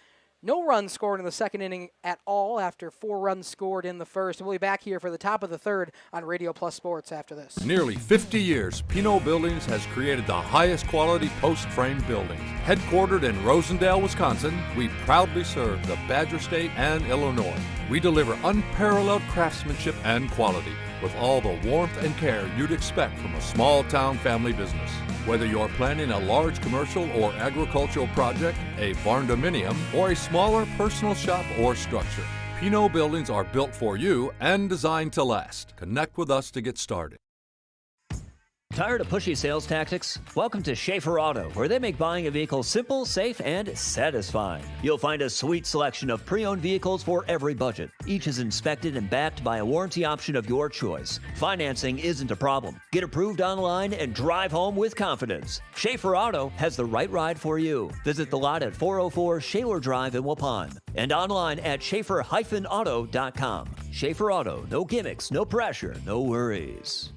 No runs scored in the second inning at all after 4 runs scored in the first. We'll be back here for the top of the third on Radio Plus Sports after this. For nearly 50 years, Pinot Buildings has created the highest quality post-frame buildings. Headquartered in Rosendale, Wisconsin, we proudly serve the Badger State and Illinois. We deliver unparalleled craftsmanship and quality with all the warmth and care you'd expect from a small-town family business. Whether you're planning a large commercial or agricultural project, a barn-dominium, or a smaller personal shop or structure, Pinot Buildings are built for you and designed to last. Connect with us to get started. Tired of pushy sales tactics? Welcome to Schaefer Auto, where they make buying a vehicle simple, safe, and satisfying. You'll find a sweet selection of pre-owned vehicles for every budget. Each is inspected and backed by a warranty option of your choice. Financing isn't a problem. Get approved online and drive home with confidence. Schaefer Auto has the right ride for you. Visit the lot at 404 Shaler Drive in Waupun and online at schaefer-auto.com. Schaefer Auto, no gimmicks, no pressure, no worries.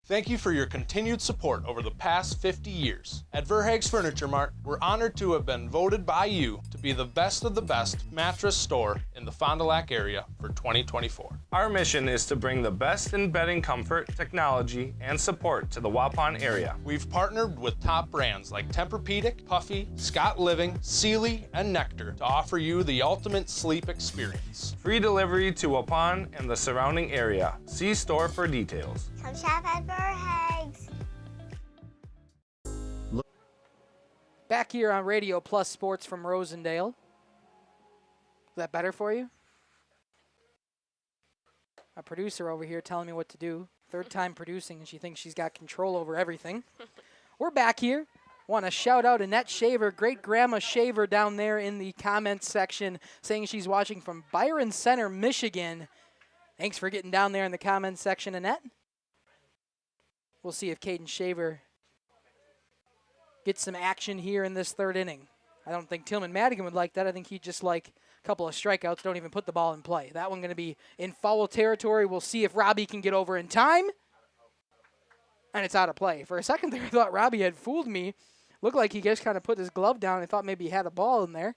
Thank you for your continued support over the past 50 years. At Verhaeg's Furniture Mart, we're honored to have been voted by you to be the best of the best mattress store in the Fond du Lac area for 2024. Our mission is to bring the best in bedding comfort, technology, and support to the Waupun area. We've partnered with top brands like Tempur-Pedic, Puffy, Scott Living, Sealy, and Nectar to offer you the ultimate sleep experience. Free delivery to Waupun and the surrounding area. See store for details. Come shop at Verhaeg's. Back here on Radio Plus Sports from Rosendale. Is that better for you? A producer over here telling me what to do. Third time producing, and she thinks she's got control over everything. We're back here. Want to shout out Annette Shaver, great grandma Shaver down there in the comments section, saying she's watching from Byron Center, Michigan. Thanks for getting down there in the comments section, Annette. We'll see if Caden Shaver gets some action here in this third inning. I don't think Tillman Madigan would like that. I think he'd just like a couple of strikeouts, don't even put the ball in play. That one going to be in foul territory. We'll see if Robbie can get over in time. And it's out of play. For a second there, I thought Robbie had fooled me. Looked like he just kind of put his glove down. I thought maybe he had a ball in there.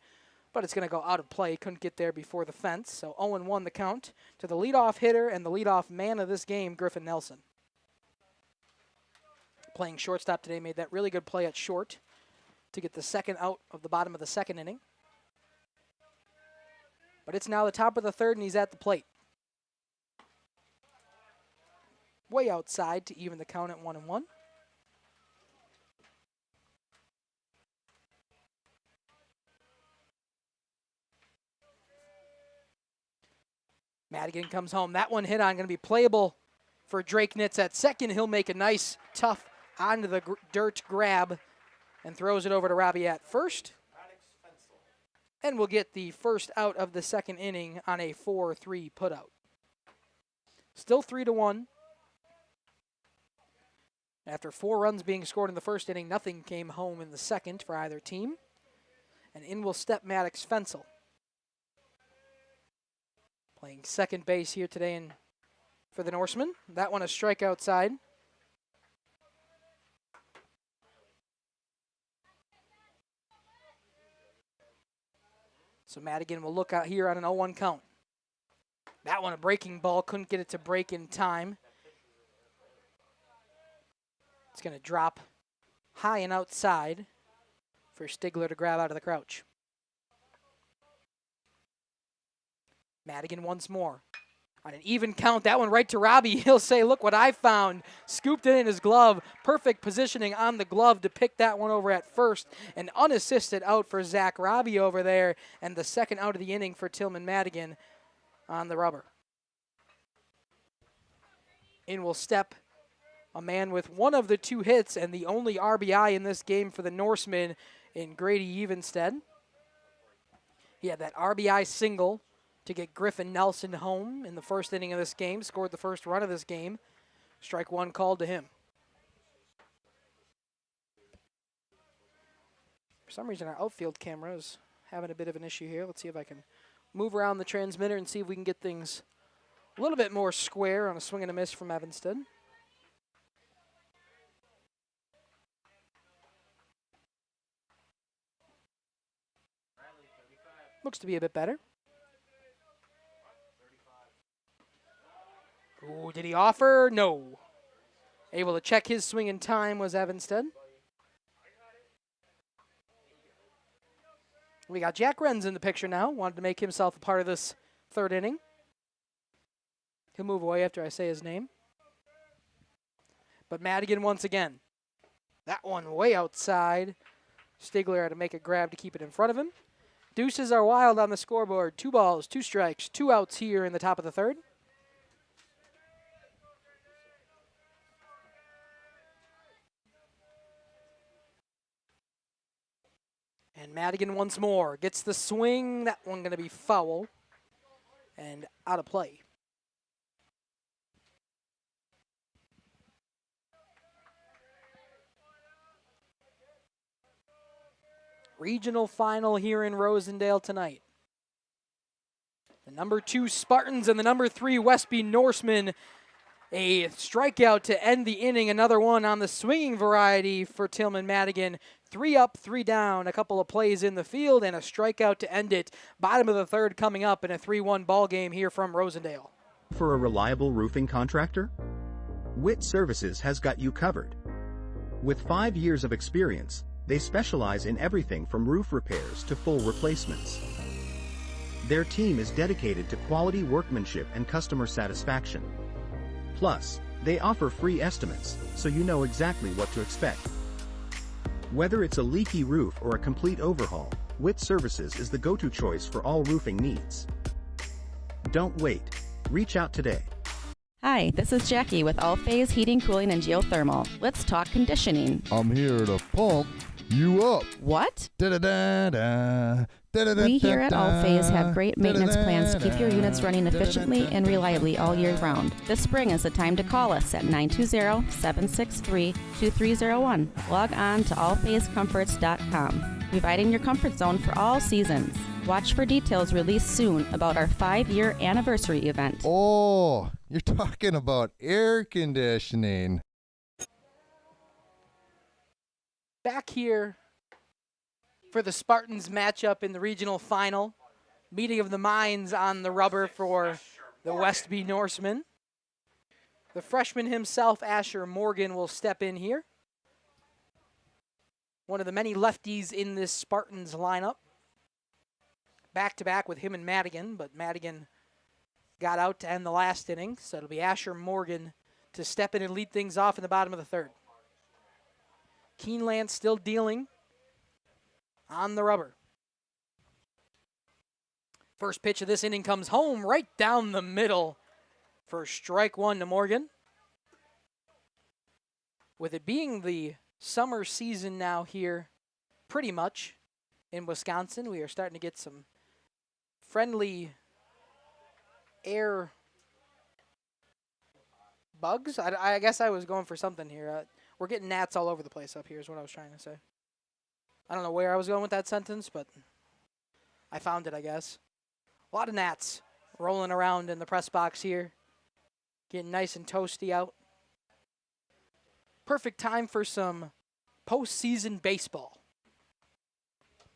But it's going to go out of play. Couldn't get there before the fence. So 0-1 the count to the leadoff hitter and the leadoff man of this game, Griffin Nelson. Playing shortstop today, made that really good play at short to get the second out of the bottom of the second inning. But it's now the top of the third, and he's at the plate. Way outside to even the count at 1-1. Madigan comes home. That one hit on, going to be playable for Drake Nitz at second. He'll make a nice, tough, onto the dirt grab and throws it over to Robbie at first. And we'll get the first out of the second inning on a 4-3 putout. Still 3-1. After 4 runs being scored in the first inning, nothing came home in the second for either team. And in will step Maddox Fensel. Playing second base here today for the Norsemen. That one a strike outside. So Madigan will look out here on an 0-1 count. That one a breaking ball, couldn't get it to break in time. It's going to drop high and outside for Stigler to grab out of the crouch. Madigan once more. On an even count, that one right to Robbie. He'll say, look what I found. Scooped it in his glove. Perfect positioning on the glove to pick that one over at first. An unassisted out for Zach Robbie over there. And the second out of the inning for Tillman Madigan on the rubber. In will step a man with one of the 2 hits and the only RBI in this game for the Norsemen in Grady Evenstead. He had that RBI single to get Griffin Nelson home in the first inning of this game, scored the first run of this game. Strike one called to him. For some reason, our outfield camera is having a bit of an issue here. Let's see if I can move around the transmitter and see if we can get things a little bit more square on a swing and a miss from Evanston. Looks to be a bit better. Ooh, did he offer? No. Able to check his swing in time was Evanston. We got Jack Renz in the picture now. Wanted to make himself a part of this third inning. He'll move away after I say his name. But Madigan once again. That one way outside. Stigler had to make a grab to keep it in front of him. Deuces are wild on the scoreboard. 2 balls, 2 strikes, 2 outs here in the top of the third. And Madigan once more gets the swing. That one going to be foul and out of play. Regional final here in Rosendale tonight. The number 2 Spartans and the number 3 Westby Norsemen. A strikeout to end the inning. Another one on the swinging variety for Tillman Madigan. 3 up, 3 down. A couple of plays in the field and a strikeout to end it. Bottom of the third coming up in a 3-1 ball game here from Rosendale. For a reliable roofing contractor? Witt Services has got you covered. With 5 years of experience, they specialize in everything from roof repairs to full replacements. Their team is dedicated to quality workmanship and customer satisfaction. Plus, they offer free estimates, so you know exactly what to expect. Whether it's a leaky roof or a complete overhaul, Witt Services is the go-to choice for all roofing needs. Don't wait. Reach out today. Hi, this is Jackie with All Phase Heating, Cooling, and Geothermal. Let's talk conditioning. I'm here to pump you up. What? Da-da-da-da. We here at All Phase have great maintenance plans to keep your units running efficiently and reliably all year round. This spring is the time to call us at 920-763-2301. Log on to allphasecomforts.com, providing your comfort zone for all seasons. Watch for details released soon about our 5-year anniversary event. Oh, you're talking about air conditioning. Back here for the Spartans matchup in the regional final. Meeting of the minds on the rubber for the Westby Norsemen. The freshman himself, Asher Morgan, will step in here. One of the many lefties in this Spartans lineup. Back-to-back with him and Madigan, but Madigan got out to end the last inning, so it'll be Asher Morgan to step in and lead things off in the bottom of the third. Keeneland still dealing on the rubber. First pitch of this inning comes home right down the middle for strike one to Morgan. With it being the summer season now here, pretty much, in Wisconsin, we are starting to get some friendly air bugs. I guess I was going for something here. We're getting gnats all over the place up here is what I was trying to say. I don't know where I was going with that sentence, but I found it, I guess. A lot of gnats rolling around in the press box here. Getting nice and toasty out. Perfect time for some postseason baseball.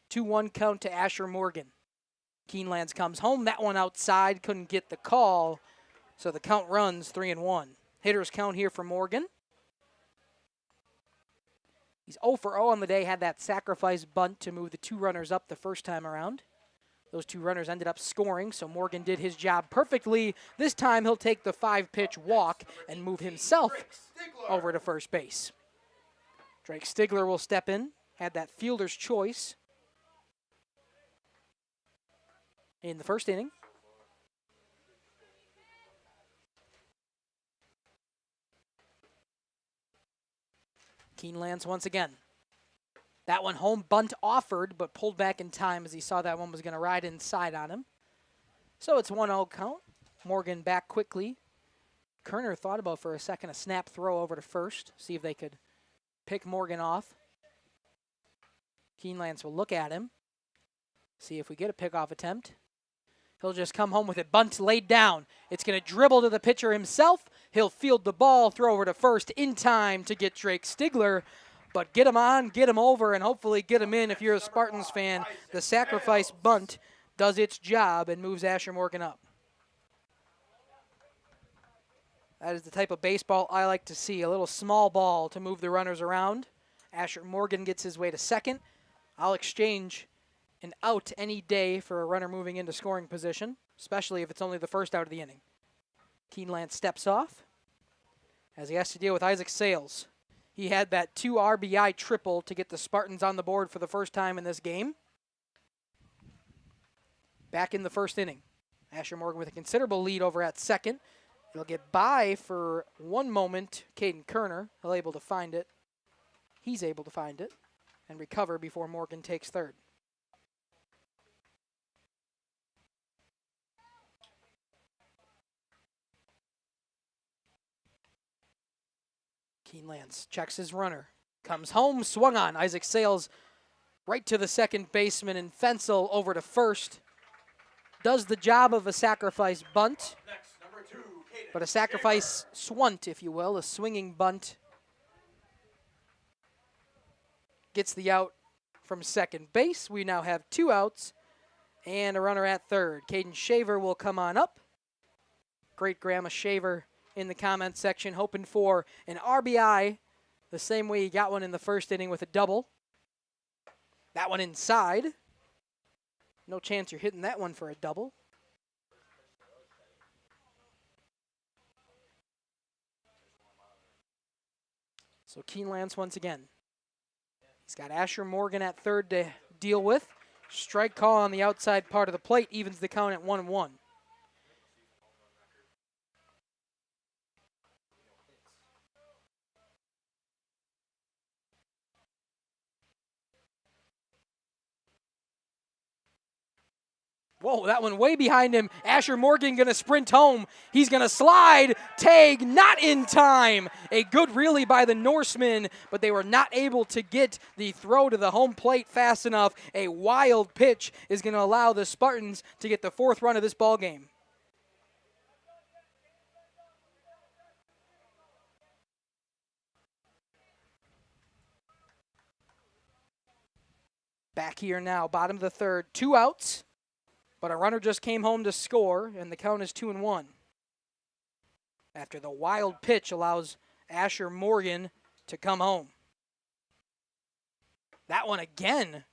2-1 count to Asher Morgan. Keenelands comes home. That one outside. Couldn't get the call. So the count runs 3-1. Hitters count here for Morgan. He's 0 for 0 on the day. Had that sacrifice bunt to move the 2 runners up the first time around. Those 2 runners ended up scoring, so Morgan did his job perfectly. This time he'll take the 5-pitch walk and move himself over to first base. Drake Stigler will step in. Had that fielder's choice in the first inning. Keenelands once again. That one home bunt offered, but pulled back in time as he saw that one was going to ride inside on him. So it's 1-0 count. Morgan back quickly. Kerner thought about for a second a snap throw over to first, see if they could pick Morgan off. Keenelands will look at him, see if we get a pickoff attempt. He'll just come home with it. Bunt laid down. It's going to dribble to the pitcher himself. He'll field the ball, throw over to first in time to get Drake Stigler. But get him on, get him over, and hopefully get him in if you're a Spartans fan. The sacrifice bunt does its job and moves Asher Morgan up. That is the type of baseball I like to see. A little small ball to move the runners around. Asher Morgan gets his way to second. I'll exchange an out any day for a runner moving into scoring position, especially if it's only the first out of the inning. Keeneland steps off as he has to deal with Isaac Sales. He had that 2 RBI triple to get the Spartans on the board for the first time in this game. Back in the first inning. Asher Morgan with a considerable lead over at second. He'll get by for one moment. Caden Kerner, he'll able to find it. He's able to find it and recover before Morgan takes third. Keenelands checks his runner. Comes home, swung on. Isaac Sales right to the second baseman, and Fensel over to first. Does the job of a sacrifice bunt, but a sacrifice swunt, if you will, a swinging bunt. Gets the out from second base. We now have 2 outs and a runner at third. Caden Shaver will come on up. Great Grandma Shaver in the comments section, hoping for an RBI the same way he got one in the first inning with a double. That one inside. No chance you're hitting that one for a double. So Keenelands once again. He's got Asher Morgan at third to deal with. Strike call on the outside part of the plate evens the count at 1-1. Whoa, that one way behind him. Asher Morgan going to sprint home. He's going to slide. Tag not in time. A good rally by the Norsemen, but they were not able to get the throw to the home plate fast enough. A wild pitch is going to allow the Spartans to get the 4th run of this ball game. Back here now, bottom of the third, 2 outs. But a runner just came home to score, and the count is 2-1. After the wild pitch allows Asher Morgan to come home. That one again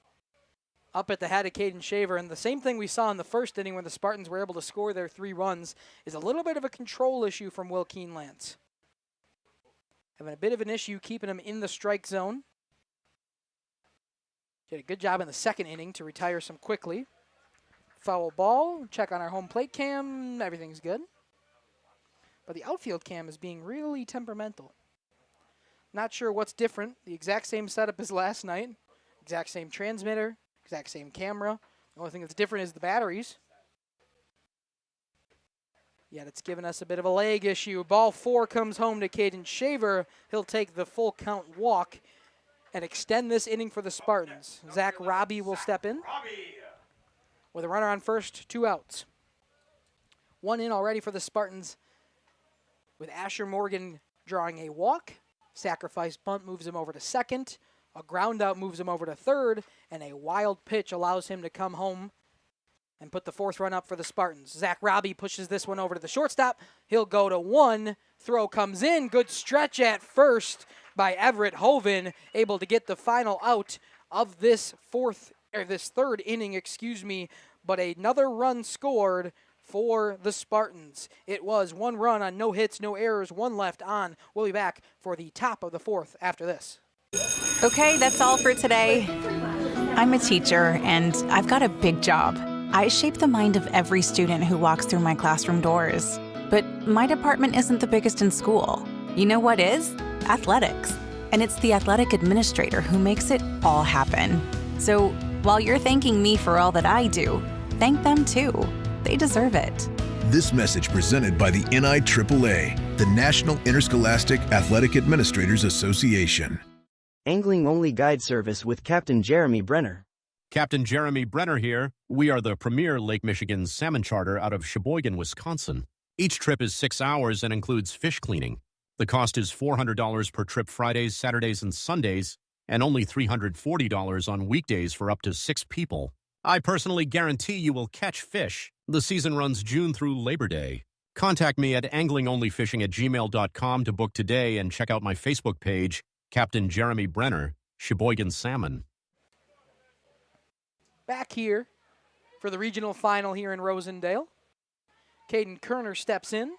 up at the head of Caden Shaver. And the same thing we saw in the first inning when the Spartans were able to score their 3 runs is a little bit of a control issue from Will Keenelands. Having a bit of an issue keeping him in the strike zone. Did a good job in the second inning to retire some quickly. Foul ball. Check on our home plate cam. Everything's good. But the outfield cam is being really temperamental. Not sure what's different. The exact same setup as last night. Exact same transmitter. Exact same camera. The only thing that's different is the batteries. Yet it's given us a bit of a leg issue. Ball 4 comes home to Caden Shaver. He'll take the full count walk and extend this inning for the Spartans. Zach Robbie will step in with a runner on first, 2 outs. 1 in already for the Spartans with Asher Morgan drawing a walk. Sacrifice bunt moves him over to second. A ground out moves him over to third. And a wild pitch allows him to come home and put the 4th run up for the Spartans. Zach Robbie pushes this one over to the shortstop. He'll go to 1. Throw comes in. Good stretch at first by Everett Hoven, able to get the final out of this 3rd inning, but another run scored for the Spartans. It was 1 run on no hits, no errors, 1 left on. We'll be back for the top of the 4th after this. Okay, that's all for today. I'm a teacher, and I've got a big job. I shape the mind of every student who walks through my classroom doors. But my department isn't the biggest in school. You know what is? Athletics. And it's the athletic administrator who makes it all happen. So while you're thanking me for all that I do, thank them too. They deserve it. This message presented by the NIAAA, the National Interscholastic Athletic Administrators Association. Angling-only guide service with Captain Jeremy Brenner. Captain Jeremy Brenner here. We are the premier Lake Michigan salmon charter out of Sheboygan, Wisconsin. Each trip is 6 hours and includes fish cleaning. The cost is $400 per trip Fridays, Saturdays, and Sundays, and only $340 on weekdays for up to 6 people. I personally guarantee you will catch fish. The season runs June through Labor Day. Contact me at anglingonlyfishing@gmail.com to book today and check out my Facebook page, Captain Jeremy Brenner, Sheboygan Salmon. Back here for the regional final here in Rosendale. Caden Kerner steps in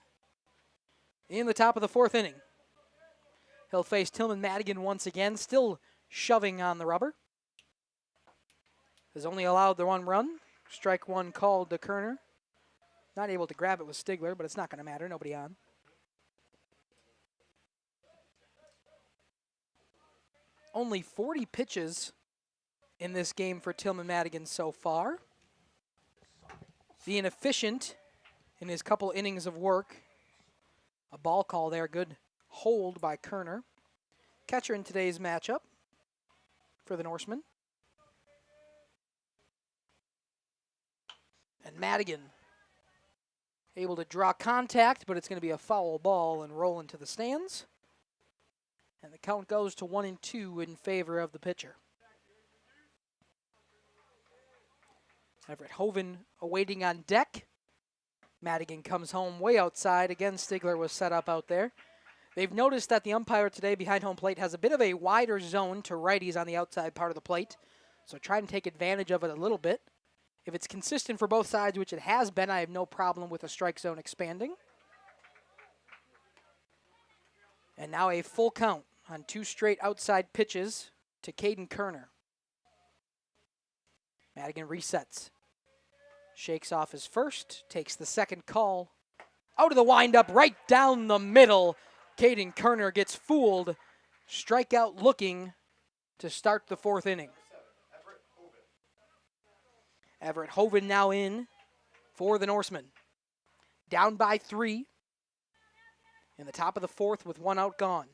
the top of the 4th inning. He'll face Tillman Madigan once again, still shoving on the rubber. Has only allowed the 1 run. Strike 1 called to Kerner. Not able to grab it with Stigler, but it's not going to matter. Nobody on. Only 40 pitches in this game for Tillman Madigan so far. Being efficient in his couple innings of work. A ball call there, good hold by Kerner. Catcher in today's matchup for the Norsemen. And Madigan able to draw contact, but it's going to be a foul ball and roll into the stands. And the count goes to 1-2 in favor of the pitcher. Everett Hoven awaiting on deck. Madigan comes home way outside. Again, Stigler was set up out there. They've noticed that the umpire today behind home plate has a bit of a wider zone to righties on the outside part of the plate. So try and take advantage of it a little bit. If it's consistent for both sides, which it has been, I have no problem with a strike zone expanding. And now a full count on 2 straight outside pitches to Caden Kerner. Madigan resets. Shakes off his first, takes the second call. Out of the windup, right down the middle. Caden Kerner gets fooled. Strikeout looking to start the 4th inning. Everett Hoven now in for the Norsemen. Down by 3 in the top of the 4th with 1 out gone.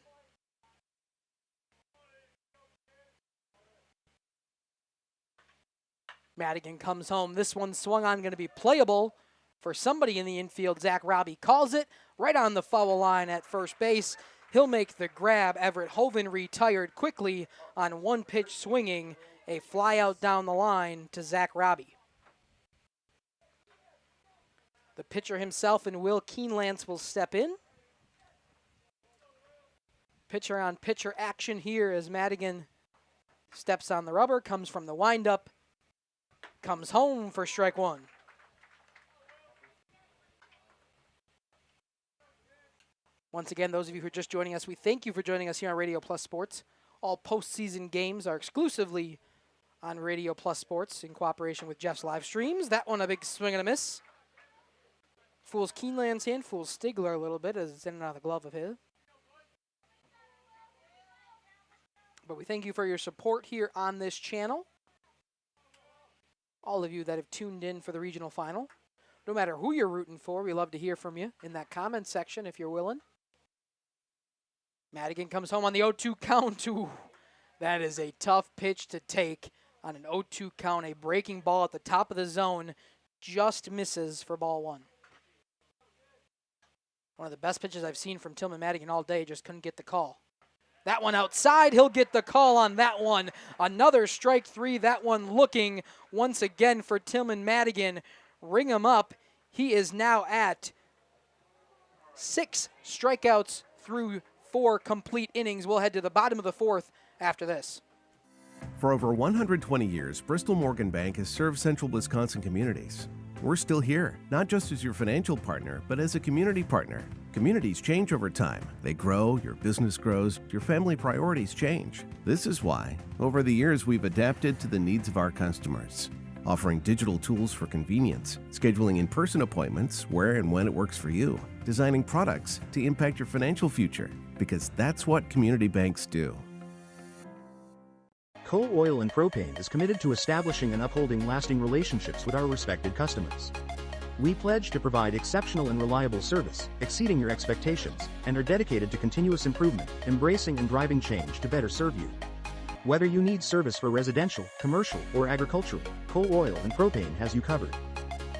Madigan comes home. This one swung on, going to be playable for somebody in the infield. Zach Robbie calls it right on the foul line at first base. He'll make the grab. Everett Hoven retired quickly on 1 pitch swinging. A fly out down the line to Zach Robbie. The pitcher himself and Will Keenlance will step in. Pitcher on pitcher action here as Madigan steps on the rubber, comes from the windup, comes home for strike 1. Once again, those of you who are just joining us, we thank you for joining us here on Radio Plus Sports. All postseason games are exclusively on Radio Plus Sports in cooperation with Jeff's live streams. That one a big swing and a miss. Fools Keeneland's hand, fools Stigler a little bit as it's in and out of the glove of his. But we thank you for your support here on this channel. All of you that have tuned in for the regional final. No matter who you're rooting for, we love to hear from you in that comment section if you're willing. Madigan comes home on the 0-2 count. Ooh, that is a tough pitch to take on an 0-2 count. A breaking ball at the top of the zone just misses for ball one. One of the best pitches I've seen from Tillman Madigan all day, just couldn't get the call. That one outside, he'll get the call on that one. Another strike three, that one looking once again for Tillman Madigan. Ring him up. He is now at 6 strikeouts through 4 complete innings. We'll head to the bottom of the 4th after this. For over 120 years, Bristol Morgan Bank has served central Wisconsin communities. We're still here, not just as your financial partner, but as a community partner. Communities change over time. They grow, your business grows, your family priorities change. This is why, over the years, we've adapted to the needs of our customers, offering digital tools for convenience, scheduling in-person appointments where and when it works for you, designing products to impact your financial future, because that's what community banks do. Coal Oil and Propane is committed to establishing and upholding lasting relationships with our respected customers. We pledge to provide exceptional and reliable service, exceeding your expectations, and are dedicated to continuous improvement, embracing and driving change to better serve you. Whether you need service for residential, commercial, or agricultural, Coal Oil and Propane has you covered.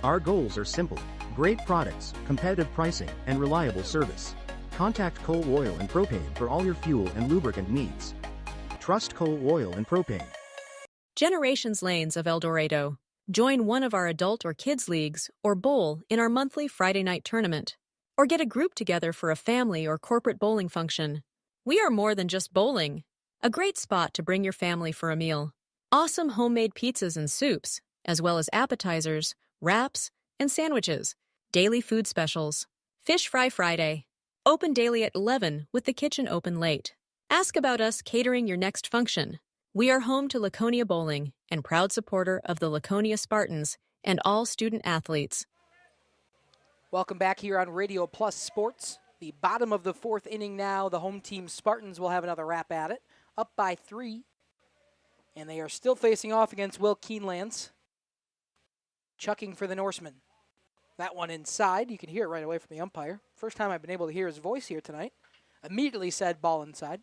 Our goals are simple: great products, competitive pricing, and reliable service. Contact Coal Oil and Propane for all your fuel and lubricant needs. Trust Coal Oil and Propane. Generations Lanes of El Dorado. Join one of our adult or kids leagues or bowl in our monthly Friday night tournament. Or get a group together for a family or corporate bowling function. We are more than just bowling. A great spot to bring your family for a meal. Awesome homemade pizzas and soups, as well as appetizers, wraps, and sandwiches. Daily food specials. Fish Fry Friday. Open daily at 11 with the kitchen open late. Ask about us catering your next function. We are home to Laconia Bowling and proud supporter of the Laconia Spartans and all student athletes. Welcome back here on Radio Plus Sports. The bottom of the 4th inning now. The home team Spartans will have another rap at it. Up by 3. And they are still facing off against Will Keenelands. Chucking for the Norseman. That one inside. You can hear it right away from the umpire. First time I've been able to hear his voice here tonight. Immediately said ball inside.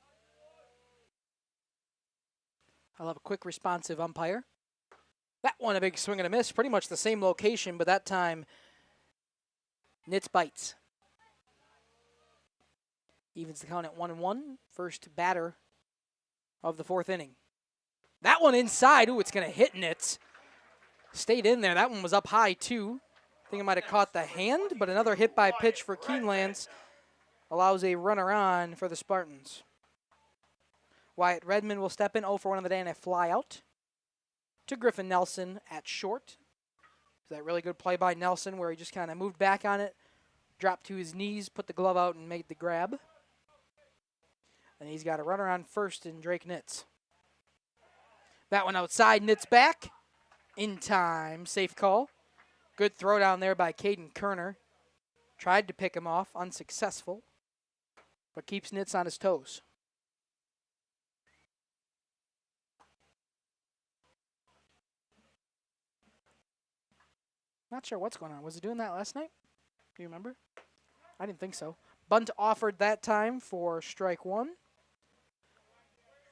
I love a quick, responsive umpire. That one a big swing and a miss. Pretty much the same location, but that time, Nitz bites. Evens the count at 1-1. First batter of the 4th inning. That one inside. Ooh, it's going to hit Nitz. Stayed in there. That one was up high, too. I think it might have caught the hand, but another hit by pitch for Keenelands allows a runner on for the Spartans. Wyatt Redmond will step in 0 for 1 on the day and a fly out to Griffin Nelson at short. That really good play by Nelson where he just kind of moved back on it, dropped to his knees, put the glove out, and made the grab. And he's got a runner on first in Drake Nitz. That one outside, Nitz back. In time, safe call. Good throw down there by Caden Kerner. Tried to pick him off, unsuccessful, but keeps Nitz on his toes. Not sure what's going on. Was he doing that last night? Do you remember? I didn't think so. Bunt offered that time for strike 1.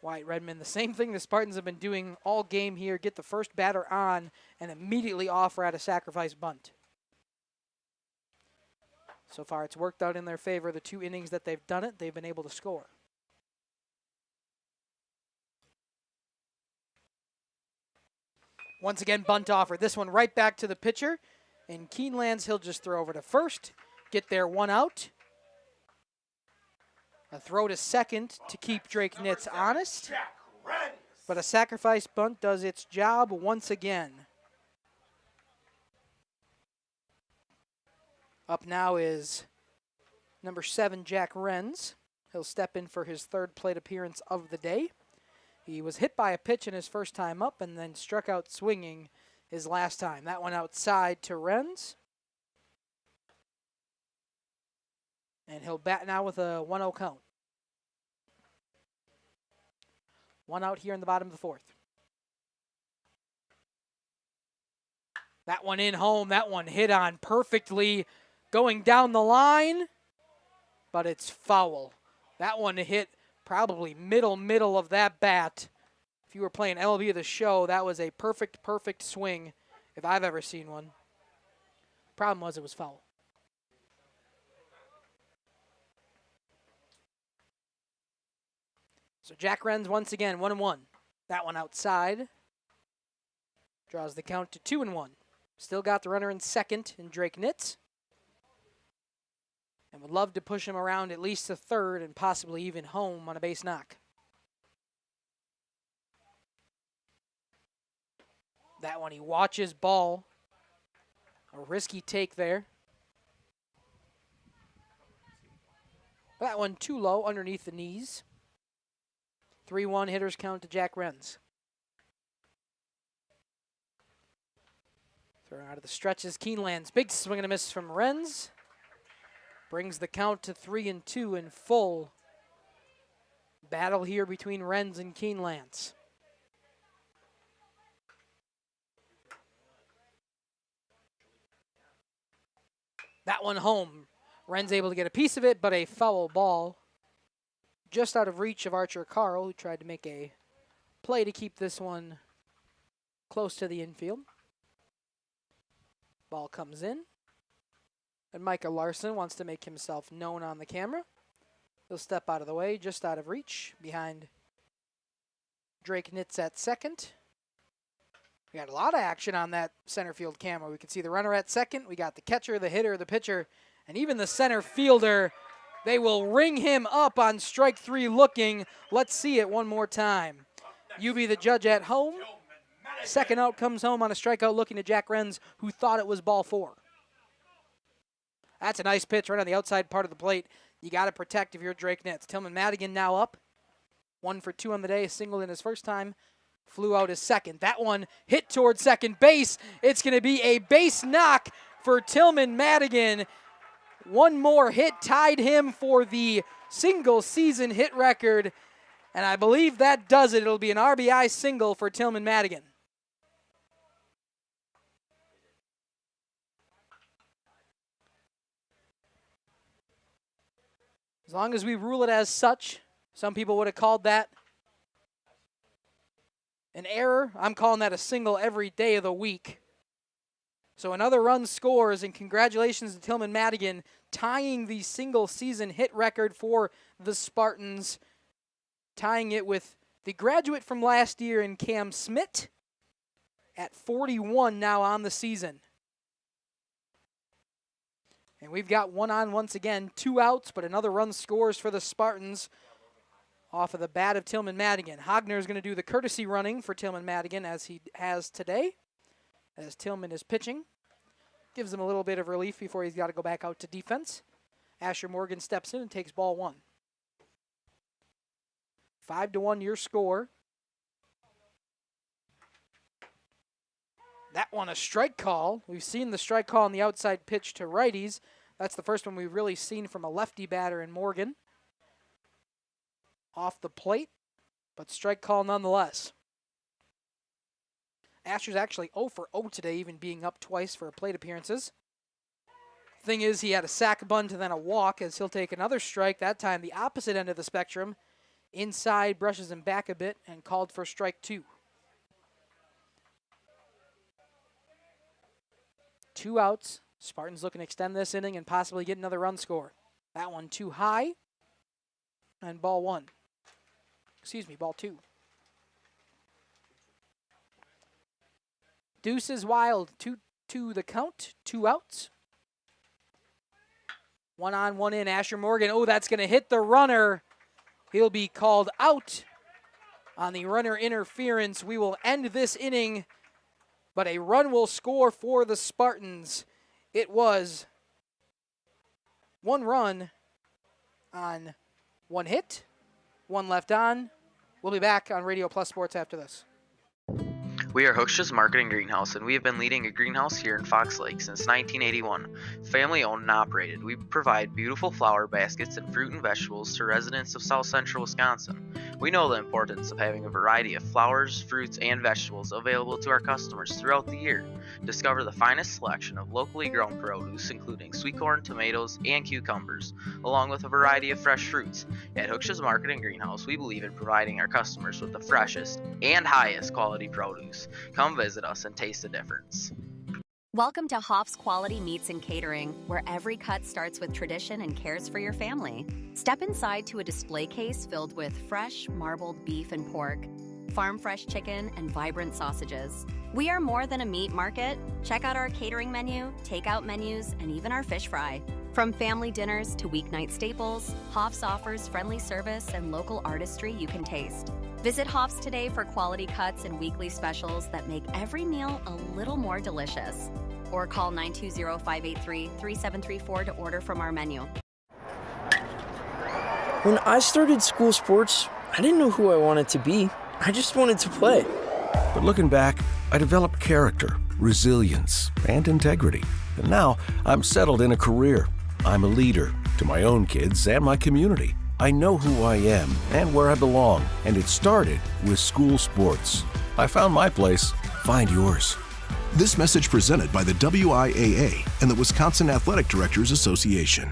Wyatt Redmond, the same thing the Spartans have been doing all game here. Get the first batter on and immediately offer at a sacrifice bunt. So far, it's worked out in their favor. The 2 innings that they've done it, they've been able to score. Once again, bunt offer. This one right back to the pitcher. And Keenelands, he'll just throw over to first. Get there 1 out. A throw to second to keep Drake Nitz honest. But a sacrifice bunt does its job once again. Up now is number 7, Jack Renz. He'll step in for his 3rd plate appearance of the day. He was hit by a pitch in his first time up and then struck out swinging his last time. That one outside to Renz. And he'll bat now with a 1-0 count. One out here in the bottom of the fourth. That one in home. That one hit on perfectly going down the line, but it's foul. That one hit probably middle of that bat. If you were playing MLB of the Show, that was a perfect swing if I've ever seen one. Problem was it was foul. So Jack Renz once again 1-1. That one outside. Draws the count to 2-1. Still got the runner in second in Drake Nitz. And would love to push him around at least to third and possibly even home on a base knock. That one he watches ball. A risky take there. That one too low underneath the knees. 3-1 hitters count to Jack Renz. Thrown out of the stretches, Keeneland's big swing and a miss from Renz. Brings the count to 3-2 in full battle here between Renz and Keeneland. That one home. Renz able to get a piece of it, but a foul ball. Just out of reach of Archer Carl, who tried to make a play to keep this one close to the infield. Ball comes in. And Micah Larson wants to make himself known on the camera. He'll step out of the way, just out of reach, behind Drake Nitz at second. We got a lot of action on that center field camera. We can see the runner at second. We got the catcher, the hitter, the pitcher, and even the center fielder. They will ring him up on strike three looking. Let's see it one more time. You be the judge at home. Second out comes home on a strikeout looking to Jack Renz, who thought it was ball four. That's a nice pitch right on the outside part of the plate. You got to protect if you're Drake Nitz. Tillman Madigan now up. 1 for 2 on the day, a single in his first time. Flew out his second. That one hit towards second base. It's going to be a base knock for Tillman Madigan. One more hit tied him for the single season hit record. And I believe that does it. It'll be an RBI single for Tillman Madigan. As long as we rule it as such, some people would have called that an error. I'm calling that a single every day of the week. So another run scores, and congratulations to Tillman Madigan, tying the single season hit record for the Spartans, tying it with the graduate from last year in Cam Smith at 41 now on the season. And we've got one on once again, 2 outs, but another run scores for the Spartans off of the bat of Tillman Madigan. Hogner is going to do the courtesy running for Tillman Madigan as he has today, as Tillman is pitching. Gives him a little bit of relief before he's got to go back out to defense. Asher Morgan steps in and takes ball 1. 5-1 your score. That one a strike call. We've seen the strike call on the outside pitch to righties. That's the first one we've really seen from a lefty batter in Morgan. Off the plate, but strike call nonetheless. Asher's actually 0 for 0 today, even being up twice for plate appearances. Thing is, he had a sac bunt and then a walk, as he'll take another strike, that time the opposite end of the spectrum. Inside, brushes him back a bit, and called for strike 2. 2 outs. Spartans looking to extend this inning and possibly get another run score. That one too high. And ball 1. Excuse me, ball 2. Deuce is wild. 2 the count. 2 outs. 1 on, 1 in. Asher Morgan. Oh, that's going to hit the runner. He'll be called out on the runner interference. We will end this inning, but a run will score for the Spartans. It was 1 run on 1 hit, 1 left on, We'll be back on Radio Plus Sports after this. We are Hooksha's Marketing Greenhouse, and we have been leading a greenhouse here in Fox Lake since 1981. Family owned and operated, we provide beautiful flower baskets and fruit and vegetables to residents of South Central Wisconsin. We know the importance of having a variety of flowers, fruits, and vegetables available to our customers throughout the year. Discover the finest selection of locally grown produce, including sweet corn, tomatoes, and cucumbers, along with a variety of fresh fruits. At Hooksha's Marketing Greenhouse, we believe in providing our customers with the freshest and highest quality produce. Come visit us and taste the difference. Welcome to Hoff's Quality Meats and Catering, where every cut starts with tradition and cares for your family. Step inside to a display case filled with fresh, marbled beef and pork, farm-fresh chicken, and vibrant sausages. We are more than a meat market. Check out our catering menu, takeout menus, and even our fish fry. From family dinners to weeknight staples, Hoff's offers friendly service and local artistry you can taste. Visit Hoff's today for quality cuts and weekly specials that make every meal a little more delicious. Or call 920-583-3734 to order from our menu. When I started school sports, I didn't know who I wanted to be. I just wanted to play. But looking back, I developed character, resilience, and integrity. And now I'm settled in a career. I'm a leader to my own kids and my community. I know who I am and where I belong, and it started with school sports. I found my place. Find yours. This message presented by the WIAA and the Wisconsin Athletic Directors Association.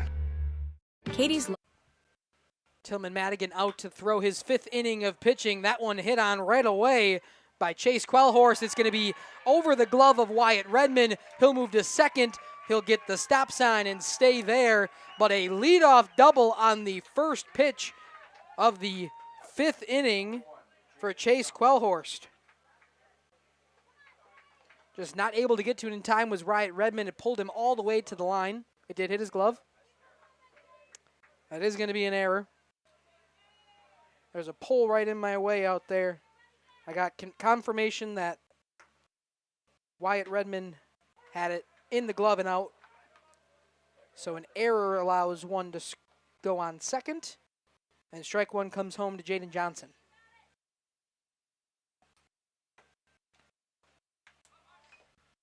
Katie's Tillman Madigan out to throw his fifth inning of pitching. That one hit on right away by Chase Quellhorst. It's going to be over the glove of Wyatt Redmond. He'll move to second. He'll get the stop sign and stay there. But a leadoff double on the first pitch of the fifth inning for Chase Quellhorst. Just not able to get to it in time was Wyatt Redmond. It pulled him all the way to the line. It did hit his glove. That is going to be an error. There's a pole right in my way out there. I got confirmation that Wyatt Redmond had it in the glove and out. So an error allows one to go on second. And strike one comes home to Jaden Johnson.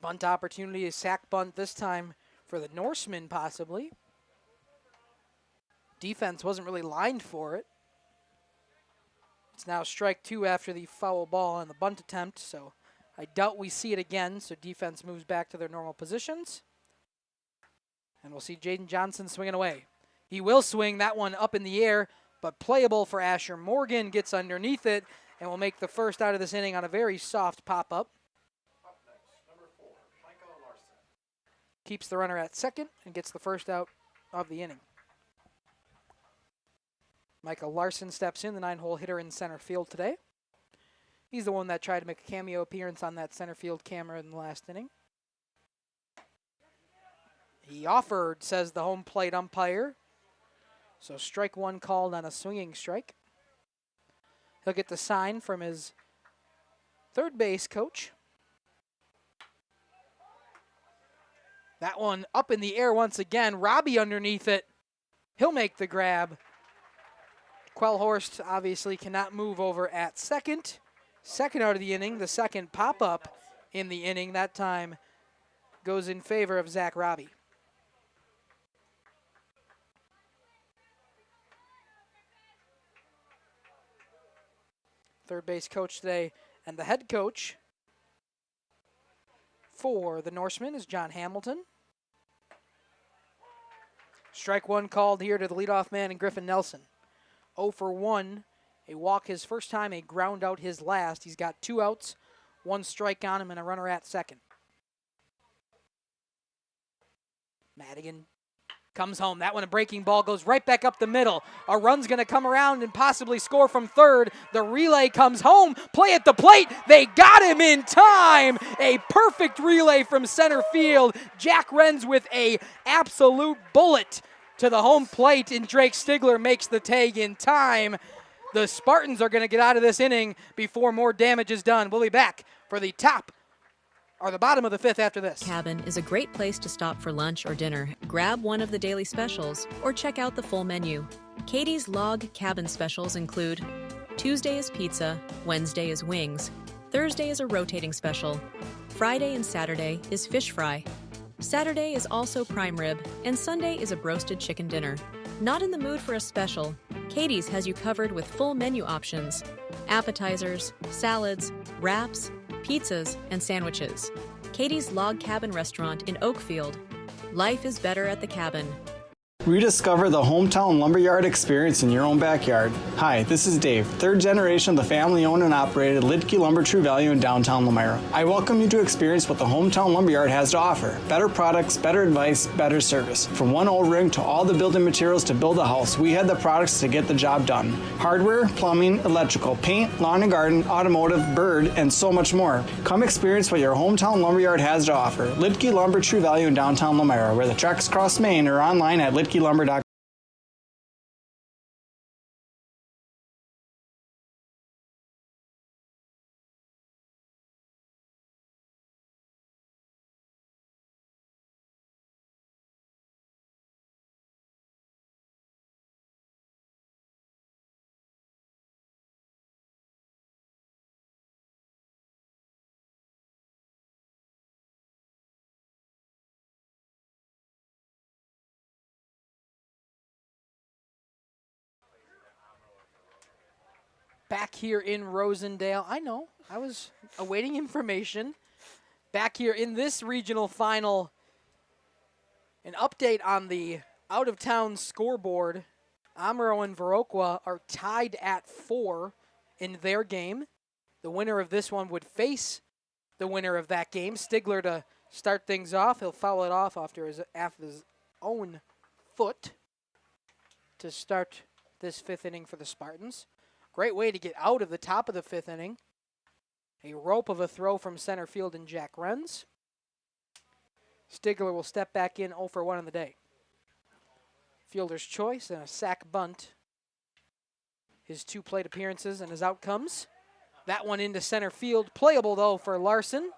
Bunt opportunity, a sack bunt this time for the Norsemen possibly. Defense wasn't really lined for it. It's now strike two after the foul ball on the bunt attempt, so I doubt we see it again, so defense moves back to their normal positions. And we'll see Jaden Johnson swinging away. He will swing that one up in the air, but playable for Asher Morgan. Gets underneath it and will make the first out of this inning on a very soft pop-up. Keeps the runner at second and gets the first out of the inning. Michael Larson steps in, the 9-hole hitter in center field today. He's the one that tried to make a cameo appearance on that center field camera in the last inning. He offered, says the home plate umpire. So strike one called on a swinging strike. He'll get the sign from his third base coach. That one up in the air once again. Robbie underneath it. He'll make the grab. Quellhorst obviously cannot move over at second. Second out of the inning. The second pop-up in the inning. That time goes in favor of Zach Robbie. Third base coach today, and the head coach for the Norsemen is John Hamilton. Strike one called here to the leadoff man and Griffin Nelson. 0 for 1, a walk his first time, a ground out his last. He's got 2 outs, 1 strike on him, and a runner at second. Madigan comes home. That one, a breaking ball, goes right back up the middle. A run's going to come around and possibly score from third. The relay comes home. Play at the plate. They got him in time. A perfect relay from center field. Jack Renz with a absolute bullet to the home plate, and Drake Stigler makes the tag in time. The Spartans are going to get out of this inning before more damage is done. We'll be back for the top or the bottom of the fifth after this. Cabin is a great place to stop for lunch or dinner. Grab one of the daily specials or check out the full menu. Katie's Log Cabin specials include Tuesday is pizza, Wednesday is wings, Thursday is a rotating special, Friday and Saturday is fish fry. Saturday is also prime rib, and Sunday is a broasted chicken dinner. Not in the mood for a special? Katie's has you covered with full menu options, appetizers, salads, wraps, pizzas, and sandwiches. Katie's Log Cabin Restaurant in Oakfield. Life is better at the cabin. Rediscover the hometown lumberyard experience in your own backyard. Hi, this is Dave, third generation of the family-owned and operated Lidke Lumber True Value in downtown Lamera. I welcome you to experience what the hometown lumberyard has to offer. Better products, better advice, better service. From one O-ring to all the building materials to build a house, we had the products to get the job done. Hardware, plumbing, electrical, paint, lawn and garden, automotive, bird, and so much more. Come experience what your hometown lumberyard has to offer. Lidke Lumber True Value in downtown Lamera, where the tracks cross Main, or online at lidkelumber.com. Back here in Rosendale, I know, I was awaiting information. Back here in this regional final, an update on the out-of-town scoreboard. Amaro and Viroqua are tied at 4 in their game. The winner of this one would face the winner of that game. Stigler to start things off. He'll foul it off after his own foot to start this fifth inning for the Spartans. Great way to get out of the top of the fifth inning. A rope of a throw from center field in Jack Renz. Stigler will step back in 0 for 1 on the day. Fielder's choice and a sac bunt. His 2 plate appearances and his outcomes. That one into center field. Playable, though, for Larson.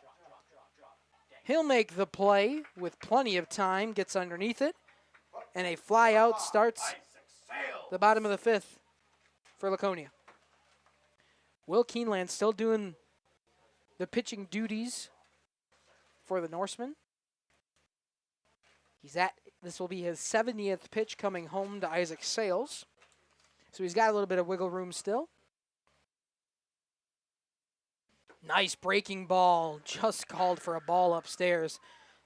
He'll make the play with plenty of time. Gets underneath it. And a fly out starts the bottom of the fifth for Laconia. Will Keeneland still doing the pitching duties for the Norseman. This will be his 70th pitch coming home to Isaac Sales. So he's got a little bit of wiggle room still. Nice breaking ball, just called for a ball upstairs.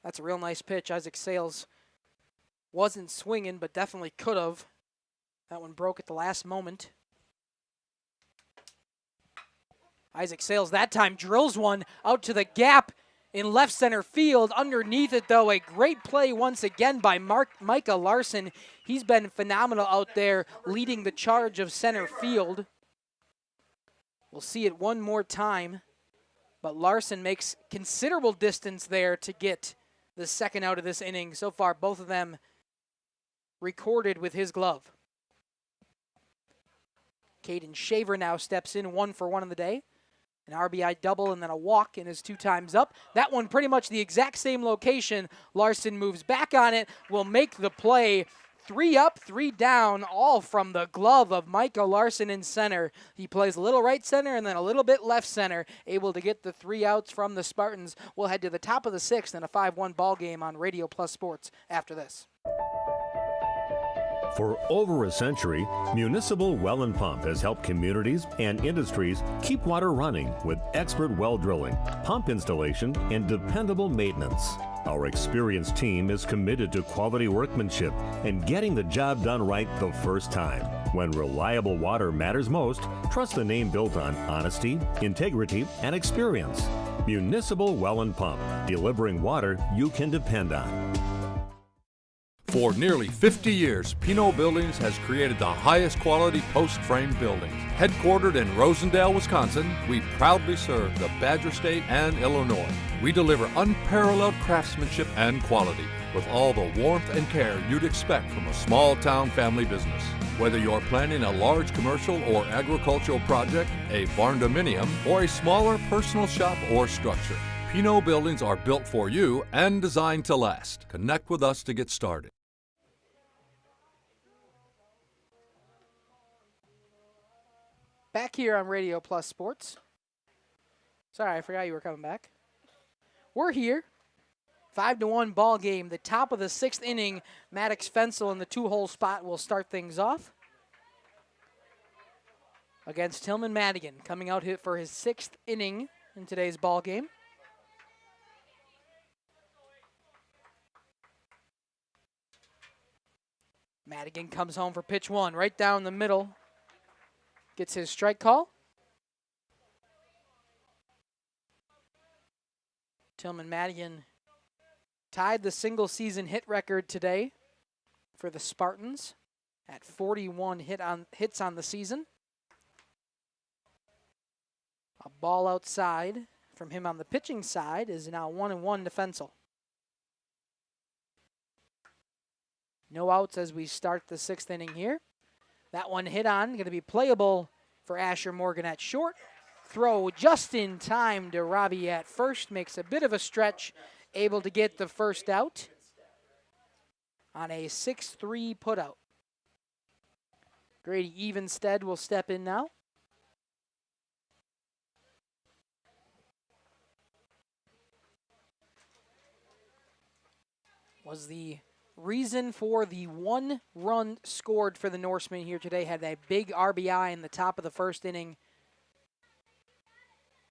That's a real nice pitch. Isaac Sales wasn't swinging, but definitely could have. That one broke at the last moment. Isaac Sales that time drills one out to the gap in left center field. Underneath it, though, a great play once again by Micah Larson. He's been phenomenal out there leading the charge of center field. We'll see it one more time, but Larson makes considerable distance there to get the second out of this inning. So far, both of them recorded with his glove. Caden Shaver now steps in 1 for 1 on the day. An RBI double and then a walk in his 2 times up. That one pretty much the exact same location. Larson moves back on it, will make the play. 3 up, 3 down, all from the glove of Micah Larson in center. He plays a little right center and then a little bit left center, able to get the 3 outs from the Spartans. We'll head to the top of the 6th and a 5-1 ball game on Radio Plus Sports after this. For over a century, Municipal Well and Pump has helped communities and industries keep water running with expert well drilling, pump installation, and dependable maintenance. Our experienced team is committed to quality workmanship and getting the job done right the first time. When reliable water matters most, trust the name built on honesty, integrity, and experience. Municipal Well and Pump, delivering water you can depend on. For nearly 50 years, Pinot Buildings has created the highest quality post-frame buildings. Headquartered in Rosendale, Wisconsin, we proudly serve the Badger State and Illinois. We deliver unparalleled craftsmanship and quality with all the warmth and care you'd expect from a small-town family business. Whether you're planning a large commercial or agricultural project, a barn-dominium, or a smaller personal shop or structure, Pinot Buildings are built for you and designed to last. Connect with us to get started. Back here on Radio Plus Sports. Sorry, I forgot you were coming back. We're here. 5-1 ball game. The top of the 6th inning. Maddox Fensel in the 2-hole spot will start things off against Tillman Madigan, coming out for his 6th inning in today's ball game. Madigan comes home for pitch 1, right down the middle. Gets his strike call. Tillman Madigan tied the single-season hit record today for the Spartans at 41 hits on the season. A ball outside from him on the pitching side is now 1-1 to Fensel. No outs as we start the 6th inning here. That one hit on, going to be playable for Asher Morgan at short. Throw just in time to Robbie at first. Makes a bit of a stretch, able to get the first out on a 6-3 putout. Grady Evenstead will step in now. Was the reason for the 1 run scored for the Norsemen here today. Had a big RBI in the top of the 1st inning.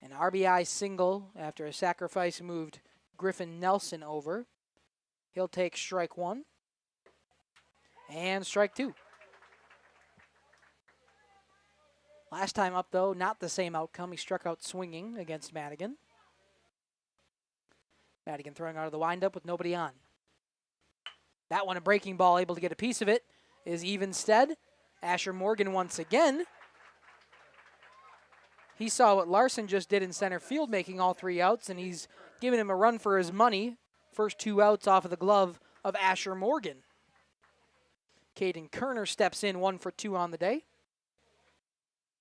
An RBI single after a sacrifice moved Griffin Nelson over. He'll take strike 1 and strike 2. Last time up, though, not the same outcome. He struck out swinging against Madigan. Madigan throwing out of the windup with nobody on. That one, a breaking ball, able to get a piece of it, is Evenstead. Asher Morgan once again. He saw what Larson just did in center field, making all 3 outs, and he's giving him a run for his money. First 2 outs off of the glove of Asher Morgan. Caden Kerner steps in 1 for 2 on the day.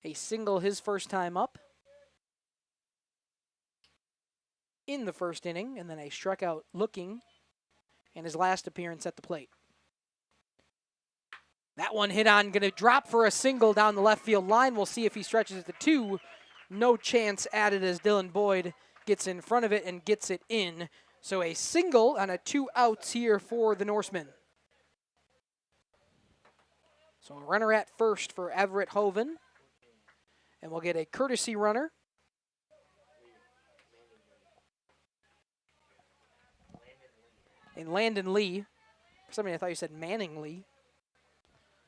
A single his first time up in the 1st inning, and then a strikeout looking in his last appearance at the plate. That one hit on, going to drop for a single down the left field line. We'll see if he stretches it to 2. No chance added as Dylan Boyd gets in front of it and gets it in. So a single on a 2 outs here for the Norsemen. So a runner at first for Everett Hoven. And we'll get a courtesy runner. And Landon Lee. For some reason, I thought you said Manning Lee.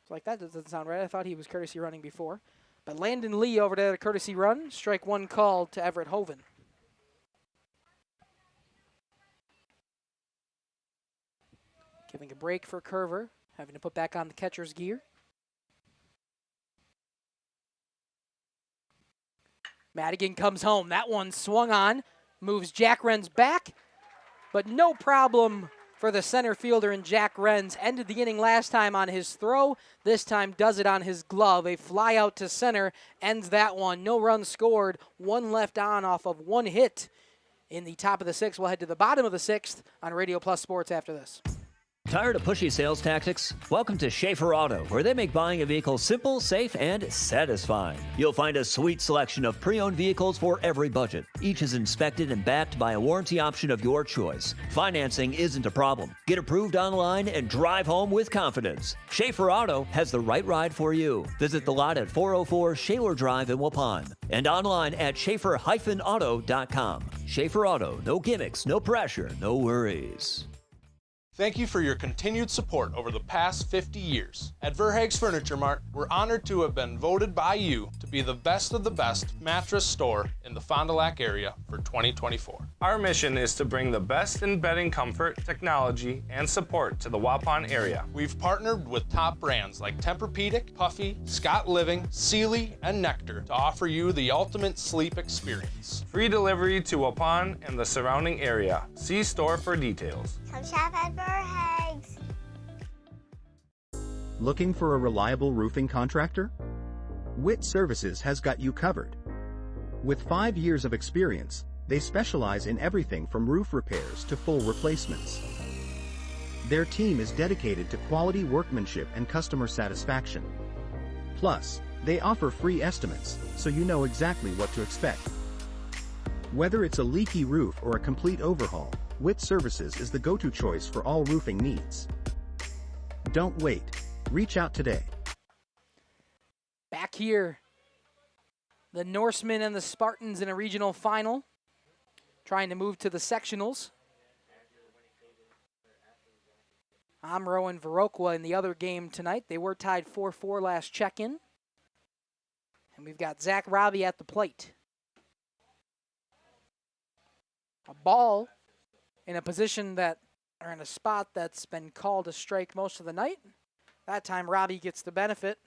So like, that doesn't sound right. I thought he was courtesy running before. But Landon Lee over there, a courtesy run. Strike 1 called to Everett Hoven. Giving a break for Curver. Having to put back on the catcher's gear. Madigan comes home. That one swung on. Moves Jack Renz back. But no problem for the center fielder in Jack Renz. Ended the inning last time on his throw. This time does it on his glove. A fly out to center ends that one. No runs scored. 1 left on off of 1 hit in the top of the 6th. We'll head to the bottom of the 6th on Radio Plus Sports after this. Tired of pushy sales tactics? Welcome to Schaefer Auto, where they make buying a vehicle simple, safe, and satisfying. You'll find a sweet selection of pre-owned vehicles for every budget. Each is inspected and backed by a warranty option of your choice. Financing isn't a problem. Get approved online and drive home with confidence. Schaefer Auto has the right ride for you. Visit the lot at 404 Shaler Drive in Waupun and online at schaefer-auto.com. Schaefer Auto, no gimmicks, no pressure, no worries. Thank you for your continued support over the past 50 years. At Verhaeg's Furniture Mart, we're honored to have been voted by you to be the best of the best mattress store in the Fond du Lac area for 2024. Our mission is to bring the best in bedding comfort, technology, and support to the Waupun area. We've partnered with top brands like Tempur-Pedic, Puffy, Scott Living, Sealy, and Nectar to offer you the ultimate sleep experience. Free delivery to Waupun and the surrounding area. See store for details. Come shop at Verhaeg's. Looking for a reliable roofing contractor? Witt Services has got you covered. With 5 years of experience, they specialize in everything from roof repairs to full replacements. Their team is dedicated to quality workmanship and customer satisfaction. Plus, They offer free estimates, so you know exactly what to expect. Whether it's a leaky roof or a complete overhaul, WIT Services is the go-to choice for all roofing needs. Don't wait. Reach out today. Back here, the Norsemen and the Spartans in a regional final, trying to move to the sectionals. Amro and Viroqua in the other game tonight. They were tied 4-4 last check-in. And we've got Zach Robbie at the plate. A ball in a position that, or in a spot that's been called a strike most of the night. That time Robbie gets the benefit.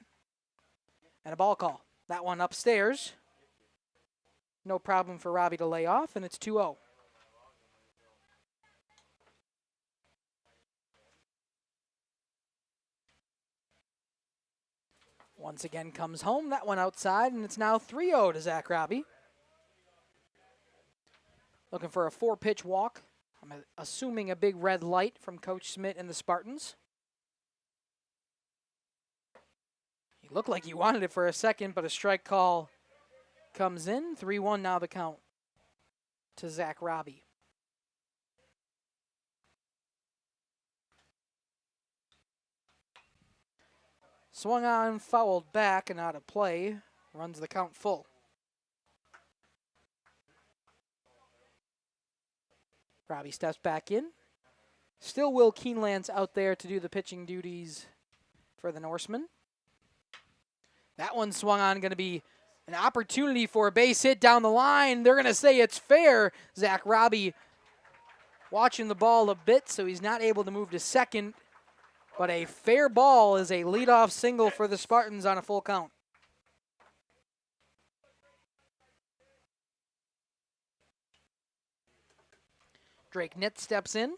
And a ball call. That one upstairs. No problem for Robbie to lay off, and it's 2-0. Once again comes home. That one outside, and it's now 3-0 to Zach Robbie. Looking for a 4-pitch walk. I'm assuming a big red light from Coach Smith and the Spartans. He looked like he wanted it for a second, but a strike call comes in. 3-1 now the count to Zach Robbie. Swung on, fouled back, and out of play. Runs the count full. Robbie steps back in. Still Will Keenland's out there to do the pitching duties for the Norsemen. That one swung on, going to be an opportunity for a base hit down the line. They're going to say it's fair. Zach Robbie watching the ball a bit, so he's not able to move to second. But a fair ball is a leadoff single for the Spartans on a full count. Drake Nitt steps in.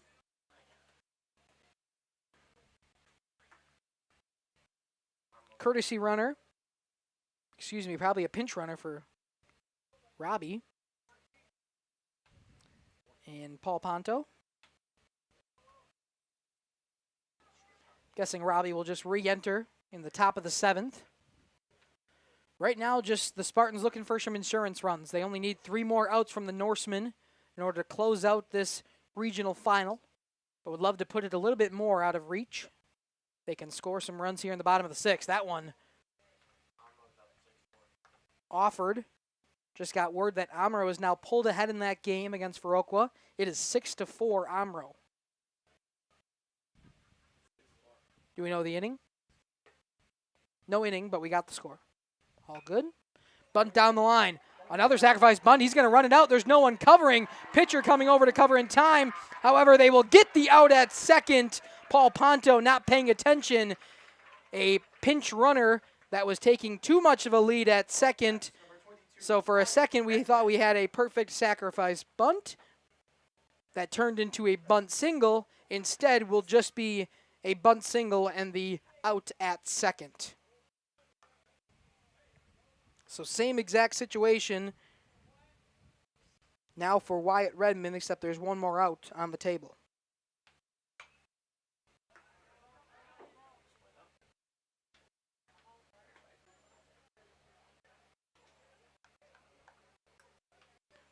Courtesy runner. Excuse me, probably a pinch runner for Robbie. And Paul Ponto. Guessing Robbie will just re-enter in the top of the 7th. Right now, just the Spartans looking for some insurance runs. They only need 3 more outs from the Norsemen in order to close out this regional final, but would love to put it a little bit more out of reach. They can score some runs here in the bottom of the 6th. That one offered. Just got word that Amro is now pulled ahead in that game against Viroqua. It is 6-4 Amro. Do we know the inning? No inning, but we got the score. All good. Bunt down the line. Another sacrifice bunt. He's going to run it out. There's no one covering. Pitcher coming over to cover in time. However, they will get the out at second. Paul Ponto not paying attention. A pinch runner that was taking too much of a lead at second. So for a second, we thought we had a perfect sacrifice bunt. That turned into a bunt single. Instead, will just be a bunt single and the out at second. So same exact situation now for Wyatt Redmond, except there's one more out on the table.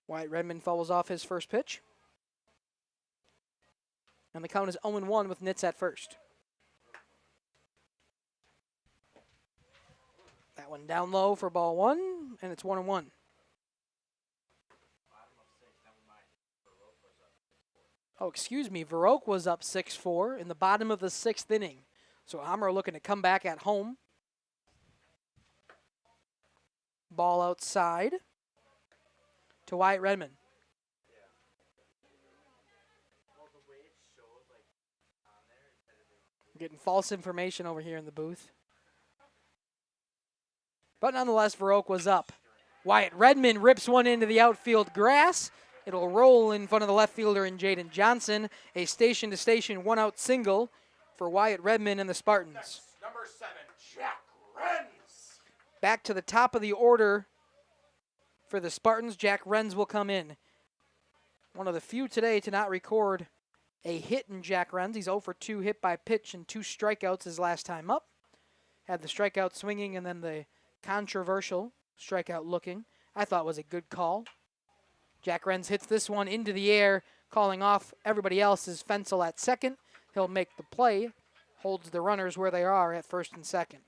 Wyatt Redmond fouls off his first pitch. And the count is 0-1 with Nitz at first. That one down low for ball 1, and it's 1-1. Oh, excuse me. Viroqua was up 6-4 in the bottom of the 6th inning. So Amro looking to come back at home. Ball outside to Wyatt Redmond. Getting false information over here in the booth. But nonetheless, Viroqua was up. Wyatt Redmond rips one into the outfield grass. It'll roll in front of the left fielder in Jaden Johnson. A station-to-station one-out single for Wyatt Redmond and the Spartans. Number 7, Jack Renz. Back to the top of the order for the Spartans. Jack Renz will come in. One of the few today to not record a hit in Jack Renz. He's 0 for 2 hit by pitch and 2 strikeouts his last time up. Had the strikeout swinging and then the controversial strikeout looking. I thought was a good call. Jack Renz hits this one into the air, calling off everybody else's. Fensel at second. He'll make the play, holds the runners where they are at first and second.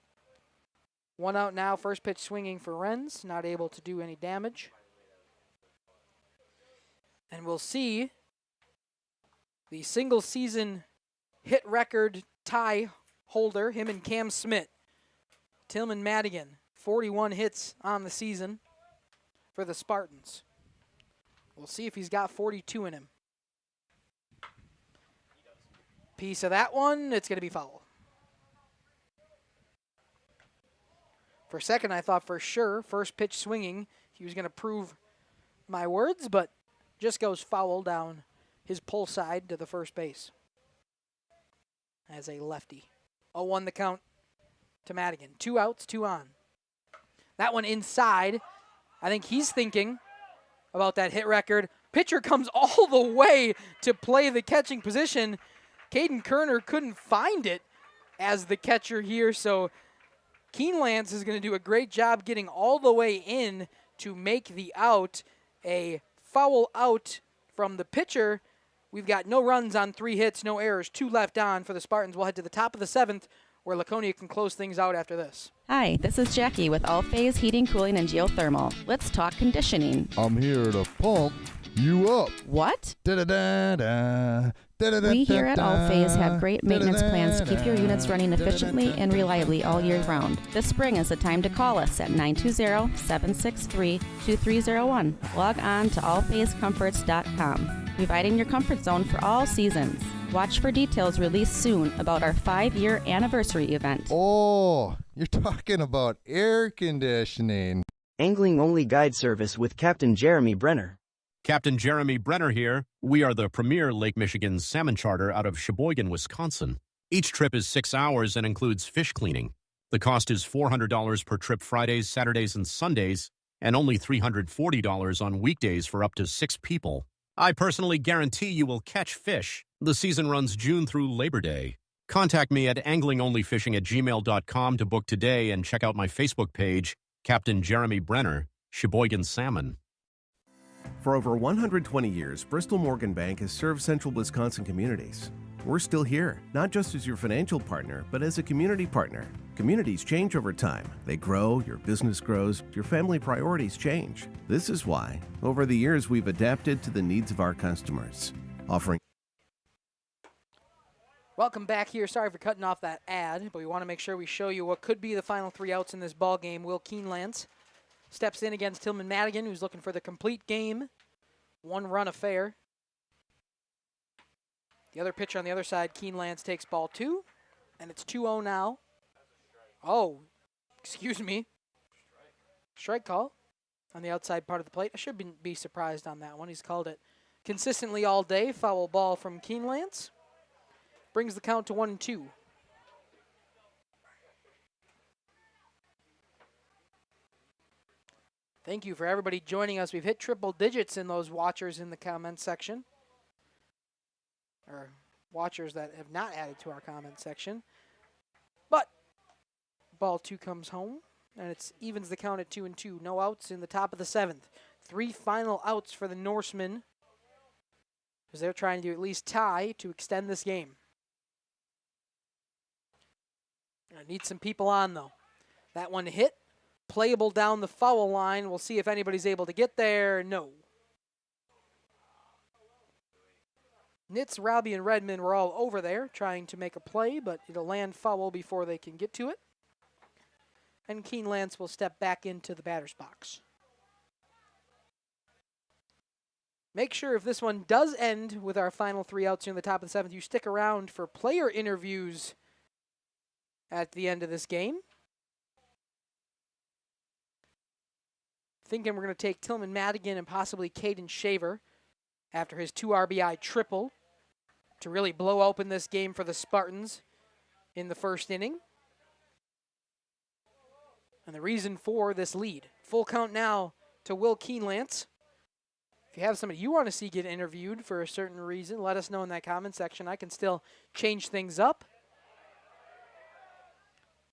One out now, first pitch swinging for Renz, not able to do any damage. And we'll see the single season hit record tie holder, him and Cam Smith. Tillman Madigan, 41 hits on the season for the Spartans. We'll see if he's got 42 in him. Piece of that one, it's going to be foul. For a second, I thought for sure, first pitch swinging, he was going to prove my words, but just goes foul down his pull side to the first base. As a lefty. 0-1 the count to Madigan. 2 outs, 2 on. That one inside. I think he's thinking about that hit record. Pitcher comes all the way to play the catching position. Caden Kerner couldn't find it as the catcher here, so Keenlance is going to do a great job getting all the way in to make the out. A foul out from the pitcher. We've got no runs on 3 hits, no errors, 2 left on for the Spartans. We'll head to the top of the 7th, where Laconia can close things out after this. Hi, this is Jackie with All Phase Heating, Cooling, and Geothermal. Let's talk conditioning. I'm here to pump you up. What? Da-da-da-da. We here at All Phase have great maintenance plans to keep your units running efficiently and reliably all year round. This spring is the time to call us at 920-763-2301. Log on to allphasecomforts.com, providing your comfort zone for all seasons. Watch for details released soon about our 5-year anniversary event. Oh, you're talking about air conditioning. Angling-only guide service with Captain Jeremy Brenner. Captain Jeremy Brenner here. We are the premier Lake Michigan salmon charter out of Sheboygan, Wisconsin. Each trip is 6 hours and includes fish cleaning. The cost is $400 per trip Fridays, Saturdays, and Sundays, and only $340 on weekdays for up to 6 people. I personally guarantee you will catch fish. The season runs June through Labor Day. Contact me at anglingonlyfishing@gmail.com to book today and check out my Facebook page, Captain Jeremy Brenner, Sheboygan Salmon. For over 120 years, Bristol Morgan Bank has served central Wisconsin communities. We're still here, not just as your financial partner, but as a community partner. Communities change over time. They grow, your business grows, your family priorities change. This is why, over the years, we've adapted to the needs of our customers, offering. Welcome back here. Sorry for cutting off that ad, but we want to make sure we show you what could be the final 3 outs in this ball game. Will Keenlance steps in against Tillman Madigan, who's looking for the complete game. 1-run affair. The other pitcher on the other side, Keenlance, takes ball 2, and it's 2-0 now. Oh, excuse me. Strike call on the outside part of the plate. I should be surprised on that one. He's called it consistently all day. Foul ball from Keenlance. Brings the count to 1-2. Thank you for everybody joining us. We've hit triple digits in those watchers in the comment section. Or watchers that have not added to our comment section. But ball 2 comes home, and it evens the count at 2-2. No outs in the top of the 7th. 3 final outs for the Norsemen, because they're trying to at least tie to extend this game. I need some people on, though. That one hit. Playable down the foul line. We'll see if anybody's able to get there. No. Nitz, Robbie, and Redmond were all over there trying to make a play, but it'll land foul before they can get to it. And Keenlance will step back into the batter's box. Make sure if this one does end with our final 3 outs here in the top of the 7th, you stick around for player interviews at the end of this game. Thinking we're going to take Tillman Madigan and possibly Caden Shaver after his 2 RBI triple to really blow open this game for the Spartans in the first inning. And the reason for this lead. Full count now to Will Keenlance. If you have somebody you want to see get interviewed for a certain reason, let us know in that comment section. I can still change things up.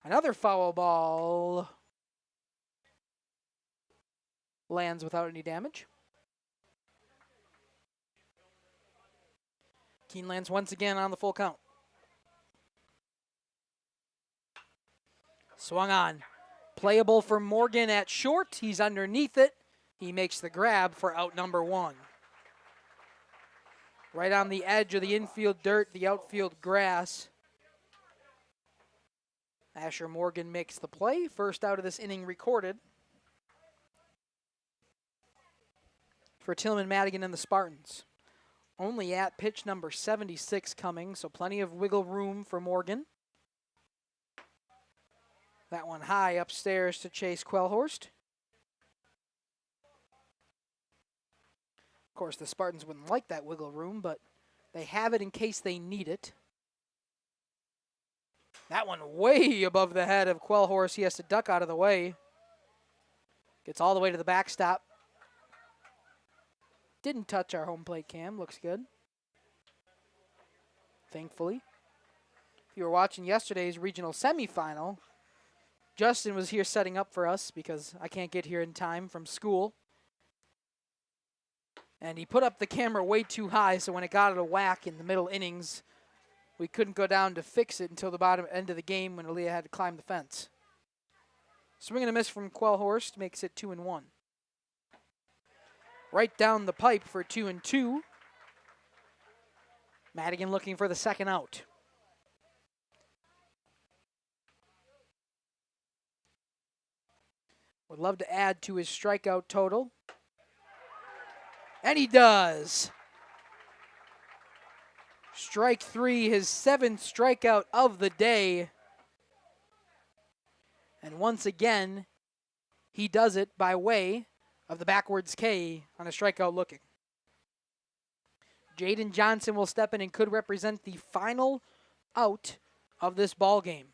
Another foul ball lands without any damage. Keene lands once again on the full count. Swung on. Playable for Morgan at short. He's underneath it. He makes the grab for out number 1. Right on the edge of the infield dirt, the outfield grass. Asher Morgan makes the play. First out of this inning recorded for Tillman Madigan and the Spartans. Only at pitch number 76 coming, so plenty of wiggle room for Morgan. That one high upstairs to Chase Quellhorst. Of course, the Spartans wouldn't like that wiggle room, but they have it in case they need it. That one way above the head of Quellhorst. He has to duck out of the way. Gets all the way to the backstop. Didn't touch our home plate cam. Looks good. Thankfully. If you were watching yesterday's regional semifinal, Justin was here setting up for us because I can't get here in time from school. And he put up the camera way too high, so when it got out of whack in the middle innings, we couldn't go down to fix it until the bottom end of the game when Aaliyah had to climb the fence. Swing and a miss from Quellhorst makes it 2-1. Right down the pipe for 2-2. Madigan looking for the second out. Would love to add to his strikeout total. And he does. Strike 3, his 7th strikeout of the day. And once again, he does it by way of the backwards K on a strikeout looking. Jaden Johnson will step in and could represent the final out of this ball game.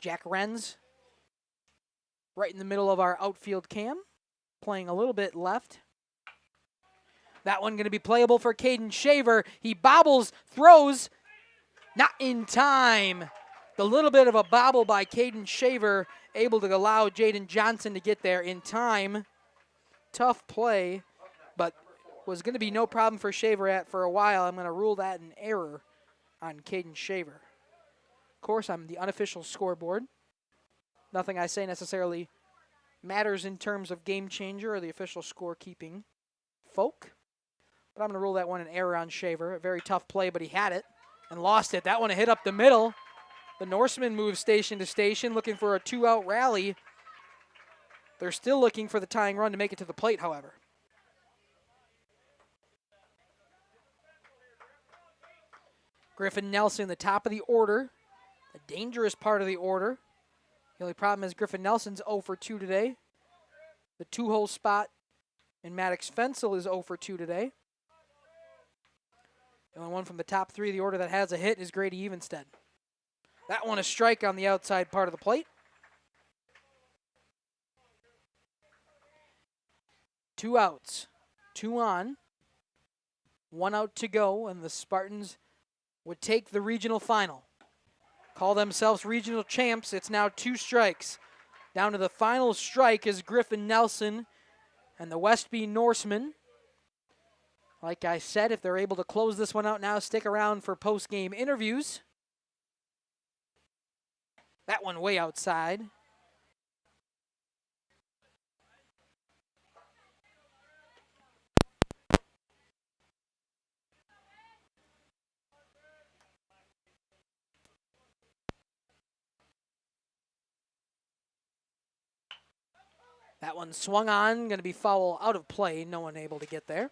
Jack Renz, right in the middle of our outfield cam, playing a little bit left. That one going to be playable for Caden Shaver. He bobbles, throws, not in time. The little bit of a bobble by Caden Shaver, able to allow Jaden Johnson to get there in time. Tough play, but was going to be no problem for Shaver for a while. I'm going to rule that an error on Caden Shaver. Of course, I'm the unofficial scoreboard. Nothing I say necessarily matters in terms of game changer or the official scorekeeping folk. But I'm going to rule that one an error on Shaver. A very tough play, but he had it and lost it. That one hit up the middle. The Norsemen move station to station, looking for a 2-out rally. They're still looking for the tying run to make it to the plate, however. Griffin Nelson, the top of the order. The dangerous part of the order. The only problem is Griffin Nelson's 0 for 2 today. The 2-hole spot in Maddox Fensel is 0 for 2 today. The only one from the top 3 of the order that has a hit is Grady Evenstead. That one a strike on the outside part of the plate. 2 outs, 2 on, 1 out to go, and the Spartans would take the regional final. Call themselves regional champs. It's now 2 strikes. Down to the final strike is Griffin Nelson and the Westby Norsemen. Like I said, if they're able to close this one out now, stick around for post-game interviews. That one way outside. That one swung on, going to be foul out of play. No one able to get there.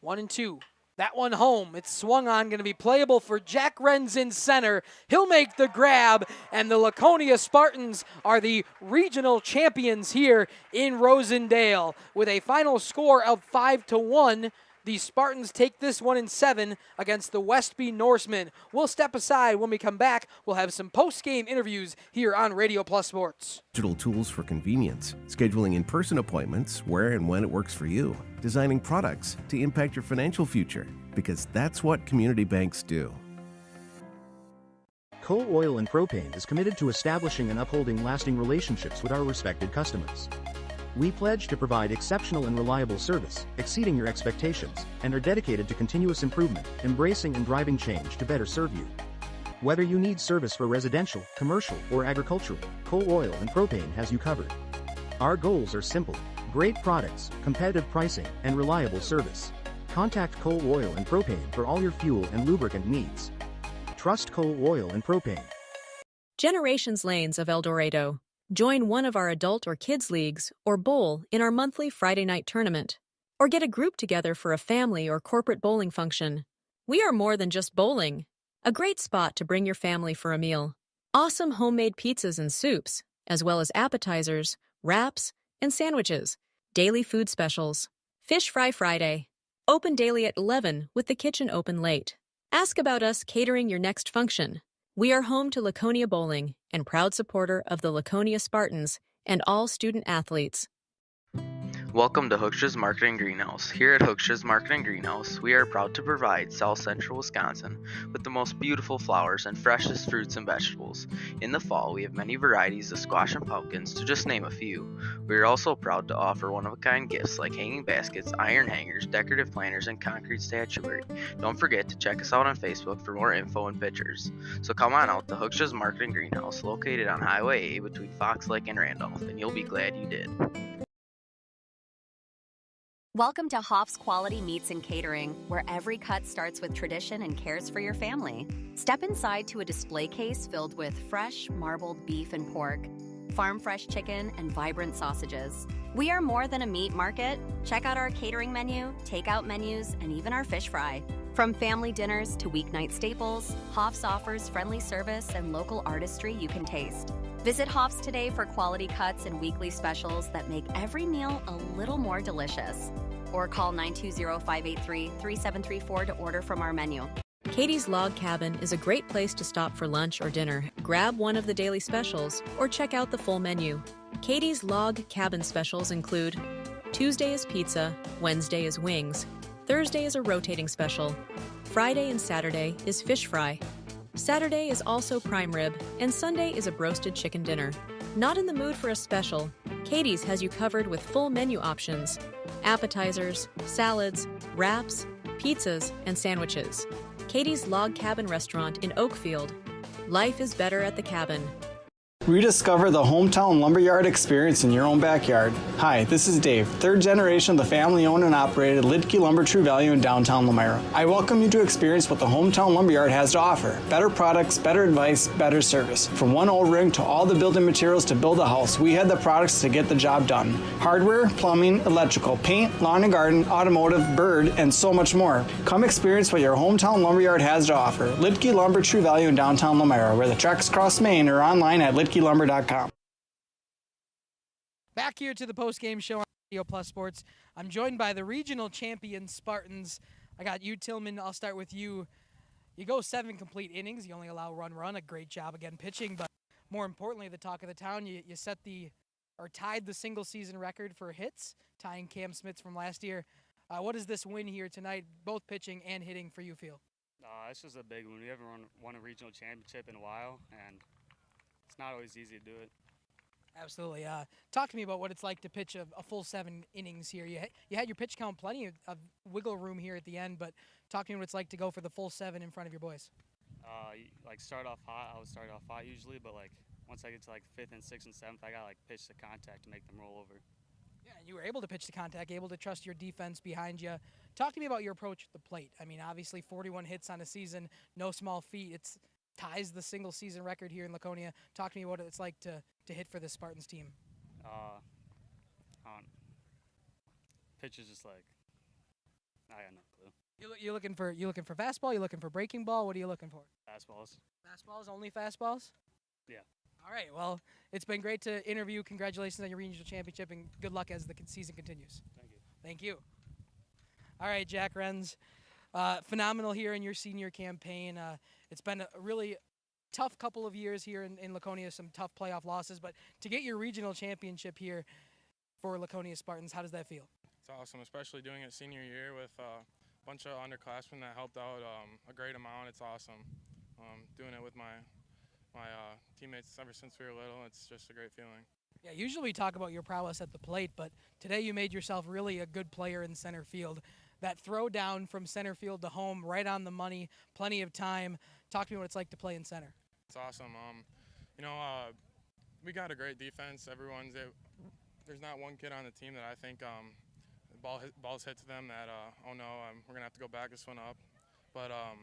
One and 2. That one home. It's swung on, going to be playable for Jack Renz in center. He'll make the grab, and the Laconia Spartans are the regional champions here in Rosendale. With a final score of 5-1, The Spartans take this one in 7 against the Westby Norsemen. We'll step aside. When we come back, we'll have some post-game interviews here on Radio Plus Sports. Digital tools for convenience, scheduling in-person appointments where and when it works for you, designing products to impact your financial future, because that's what community banks do. Coal Oil and Propane is committed to establishing and upholding lasting relationships with our respected customers. We pledge to provide exceptional and reliable service, exceeding your expectations, and are dedicated to continuous improvement, embracing and driving change to better serve you. Whether you need service for residential, commercial, or agricultural, Coal Oil and Propane has you covered. Our goals are simple: great products, competitive pricing, and reliable service. Contact Coal Oil and Propane for all your fuel and lubricant needs. Trust Coal Oil and Propane. Generations Lanes of El Dorado. Join one of our adult or kids leagues or bowl in our monthly Friday night tournament. Or get a group together for a family or corporate bowling function. We are more than just bowling. A great spot to bring your family for a meal. Awesome homemade pizzas and soups, as well as appetizers, wraps, and sandwiches. Daily food specials. Fish Fry Friday. Open daily at 11 with the kitchen open late. Ask about us catering your next function. We are home to Laconia Bowling and proud supporter of the Laconia Spartans and all student athletes. Welcome to Hooksha's Marketing Greenhouse. Here at Hooksha's Marketing Greenhouse, we are proud to provide South Central Wisconsin with the most beautiful flowers and freshest fruits and vegetables. In the fall, we have many varieties of squash and pumpkins, to just name a few. We are also proud to offer one-of-a-kind gifts like hanging baskets, iron hangers, decorative planters, and concrete statuary. Don't forget to check us out on Facebook for more info and pictures. So come on out to Hooksha's Marketing Greenhouse, located on Highway A between Fox Lake and Randolph, and you'll be glad you did. Welcome to Hoff's Quality Meats and Catering, where every cut starts with tradition and cares for your family. Step inside to a display case filled with fresh, marbled beef and pork, farm-fresh chicken, and vibrant sausages. We are more than a meat market. Check out our catering menu, takeout menus, and even our fish fry. From family dinners to weeknight staples, Hoff's offers friendly service and local artistry you can taste. Visit Hoff's today for quality cuts and weekly specials that make every meal a little more delicious. Or call 920-583-3734 to order from our menu. Katie's Log Cabin is a great place to stop for lunch or dinner. Grab one of the daily specials or check out the full menu. Katie's Log Cabin specials include Tuesday is pizza, Wednesday is wings, Thursday is a rotating special, Friday and Saturday is fish fry, Saturday is also prime rib, and Sunday is a broasted chicken dinner. Not in the mood for a special? Katie's has you covered with full menu options, appetizers, salads, wraps, pizzas, and sandwiches. Katie's Log Cabin Restaurant in Oakfield. Life is better at the cabin. Rediscover the hometown lumberyard experience in your own backyard. Hi, this is Dave, third generation of the family-owned and operated Lidke Lumber True Value in downtown Lamira. I welcome you to experience what the hometown lumberyard has to offer. Better products, better advice, better service. From one O-ring to all the building materials to build a house, we had the products to get the job done. Hardware, plumbing, electrical, paint, lawn and garden, automotive, bird, and so much more. Come experience what your hometown lumberyard has to offer. Lidke Lumber True Value in downtown Lamira, where the tracks cross Main, or online at lidkelumber.com. Back here to the post-game show on Radio Plus Sports. I'm joined by the regional champion Spartans. I got you, Tillman. I'll start with you. You go 7 complete innings. You only allow run. A great job again pitching, but more importantly, the talk of the town, you tied the single season record for hits, tying Cam Smith's from last year. What does this win here tonight, both pitching and hitting, for you feel? It's just a big one. We haven't won a regional championship in a while, and it's not always easy to do it. Absolutely. Talk to me about what it's like to pitch a full 7 innings here. You had your pitch count, plenty of wiggle room here at the end, but talk to me what it's like to go for the full 7 in front of your boys. Start off hot. I would start off hot usually, but once I get to 5th and 6th and 7th, I got pitch to contact to make them roll over. Yeah, you were able to pitch to contact, able to trust your defense behind you. Talk to me about your approach at the plate. I mean, obviously 41 hits on a season, no small feat. It's ties the single season record here in Laconia. Talk to me what it's like to hit for this Spartans team. Pitch is just I got no clue. You looking for fastball? You looking for breaking ball? What are you looking for? Fastballs. Fastballs, only fastballs? Yeah. All right. Well, it's been great to interview. Congratulations on your regional championship, and good luck as the season continues. Thank you. Thank you. All right, Jack Renz, phenomenal here in your senior campaign. It's been a really tough couple of years here in Laconia, some tough playoff losses, but to get your regional championship here for Laconia Spartans, how does that feel? It's awesome, especially doing it senior year with a bunch of underclassmen that helped out a great amount. It's awesome. Doing it with my teammates ever since we were little, it's just a great feeling. Yeah, usually we talk about your prowess at the plate, but today you made yourself really a good player in center field. That throw down from center field to home, right on the money, plenty of time. Talk to me what it's like to play in center. It's awesome. We got a great defense. There's not one kid on the team that I think the ball's hit to them that, we're going to have to go back this one up. But I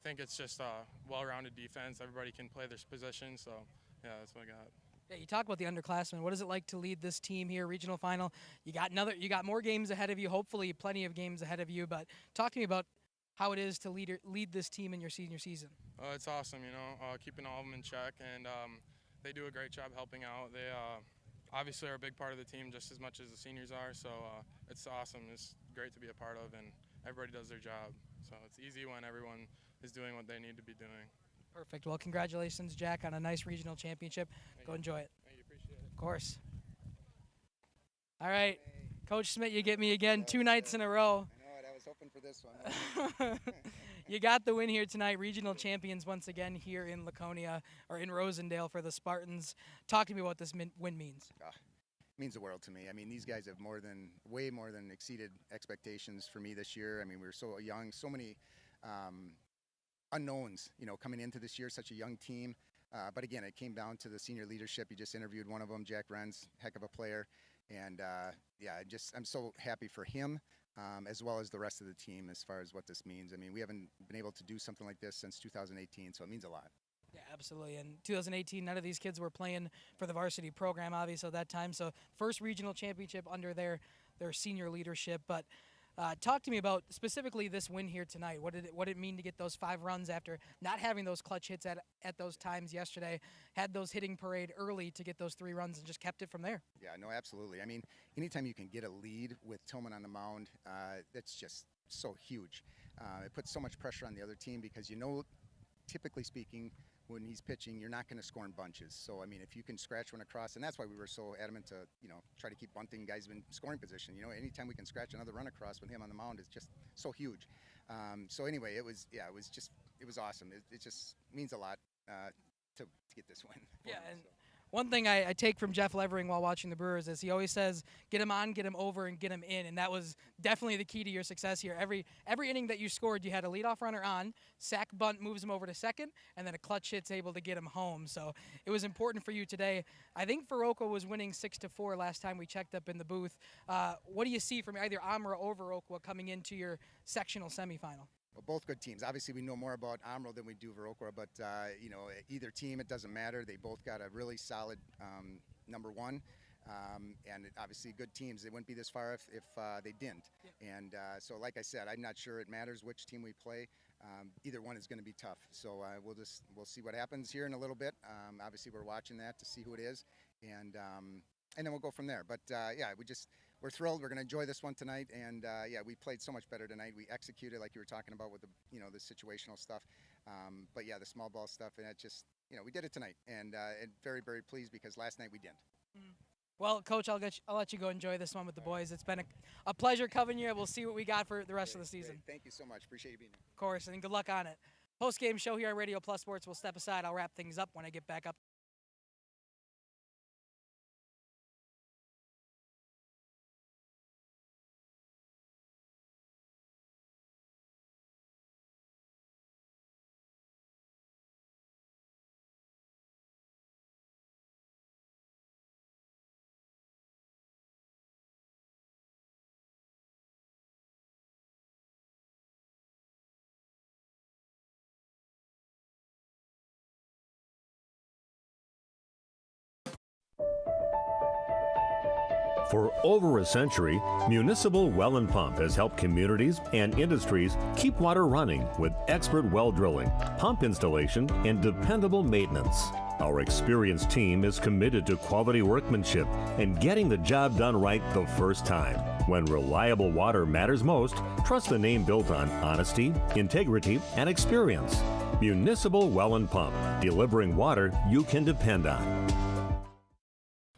think it's just a well-rounded defense. Everybody can play their position, so yeah, that's what I got. Yeah, you talk about the underclassmen. What is it like to lead this team here, regional final? You got more games ahead of you, hopefully plenty of games ahead of you, but talk to me about how it is to lead this team in your senior season. It's awesome, keeping all of them in check, and they do a great job helping out. They obviously are a big part of the team just as much as the seniors are, so it's awesome. It's great to be a part of, and everybody does their job. So it's easy when everyone is doing what they need to be doing. Perfect. Well, congratulations, Jack, on a nice regional championship. Go enjoy it. Thank you. Appreciate it. Of course. All right. Coach Smith, you get me again 2 nights in a row. I know it. I was hoping for this one. You got the win here tonight. Regional champions once again here in Laconia, or in Rosendale for the Spartans. Talk to me about what this win means. It means the world to me. I mean, these guys have way more than exceeded expectations for me this year. I mean, we were so young, so many unknowns, coming into this year, such a young team. But again, it came down to the senior leadership. You just interviewed one of them, Jack Renz, heck of a player. And I'm so happy for him, as well as the rest of the team as far as what this means. I mean, we haven't been able to do something like this since 2018, so it means a lot. Yeah, absolutely. In 2018, none of these kids were playing for the varsity program, obviously, at that time. So first regional championship under their senior leadership. But talk to me about specifically this win here tonight. What did it mean to get those 5 runs after not having those clutch hits at those times yesterday? Had those hitting parade early to get those 3 runs and just kept it from there. Yeah, no, absolutely. I mean, anytime you can get a lead with Tillman on the mound, that's just so huge. It puts so much pressure on the other team because typically speaking, when he's pitching, you're not going to score in bunches. So, I mean, if you can scratch one across, and that's why we were so adamant to, try to keep bunting guys in scoring position. Anytime we can scratch another run across with him on the mound is just so huge. So anyway, it was awesome. It just means a lot to get this win. Yeah, and one thing I take from Jeff Levering while watching the Brewers is he always says, get him on, get him over, and get him in. And that was definitely the key to your success here. Every inning that you scored, you had a leadoff runner on, sack bunt moves him over to second, and then a clutch hit's able to get him home. So it was important for you today. I think Viroqua was winning 6-4 last time we checked up in the booth. What do you see from either Amra or Viroqua coming into your sectional semifinal? Well, both good teams. Obviously, we know more about Amro than we do Viroqua, but either team, it doesn't matter. They both got a really solid number 1, and obviously good teams. They wouldn't be this far if they didn't. Yeah. And so, like I said, I'm not sure it matters which team we play. Either one is going to be tough. So we'll see what happens here in a little bit. Obviously, we're watching that to see who it is, and then we'll go from there. But we're thrilled. We're going to enjoy this one tonight, and we played so much better tonight. We executed like you were talking about with the situational stuff, but the small ball stuff, and it just we did it tonight, and very, very pleased because last night we didn't. Well, Coach, I'll let you go enjoy this one with the boys. It's been a pleasure covering you. We'll see what we got for the rest of the season. Great. Thank you so much. Appreciate you being here. Of course, and good luck on it. Post-game show here on Radio Plus Sports. We'll step aside. I'll wrap things up when I get back up. For over a century, Municipal Well and Pump has helped communities and industries keep water running with expert well drilling, pump installation, and dependable maintenance. Our experienced team is committed to quality workmanship and getting the job done right the first time. When reliable water matters most, trust the name built on honesty, integrity, and experience. Municipal Well and Pump, delivering water you can depend on.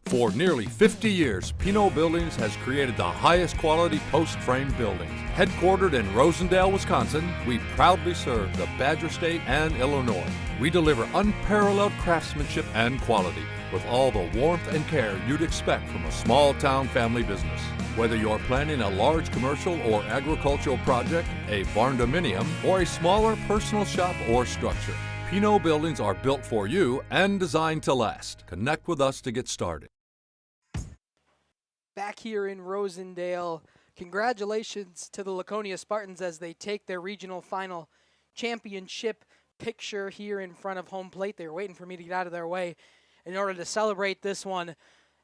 For nearly 50 years, Pino Buildings has created the highest quality post-frame buildings. Headquartered in Rosendale, Wisconsin, we proudly serve the Badger State and Illinois. We deliver unparalleled craftsmanship and quality with all the warmth and care you'd expect from a small-town family business. Whether you're planning a large commercial or agricultural project, a barn-dominium, or a smaller personal shop or structure, Pino Buildings are built for you and designed to last. Connect with us to get started. Back here in Rosendale, congratulations to the Laconia Spartans as they take their regional final championship picture here in front of home plate. They were waiting for me to get out of their way in order to celebrate this one.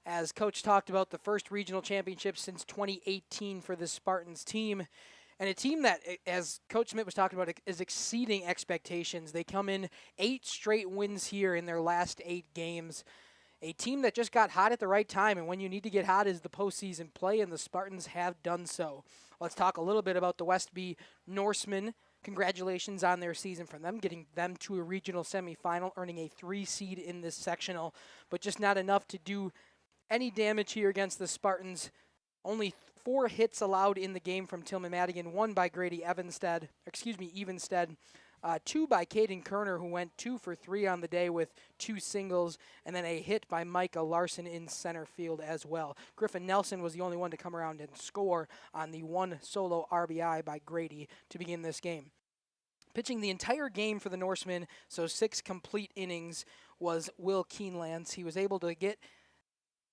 As Coach talked about, the first regional championship since 2018 for the Spartans team. And a team that, as Coach Smith was talking about, is exceeding expectations. They come in 8 straight wins here in their last 8 games. A team that just got hot at the right time, and when you need to get hot is the postseason play, and the Spartans have done so. Let's talk a little bit about the Westby Norsemen. Congratulations on their season from them, getting them to a regional semifinal, earning a 3 seed in this sectional, but just not enough to do any damage here against the Spartans. Only 4 hits allowed in the game from Tillman Madigan, 1 by Grady Evenstead, 2 by Caden Kerner, who went 2 for 3 on the day with 2 singles, and then a hit by Micah Larson in center field as well. Griffin Nelson was the only one to come around and score on the 1 solo RBI by Grady to begin this game. Pitching the entire game for the Norsemen, so 6 complete innings, was Will Keenlands. He was able to get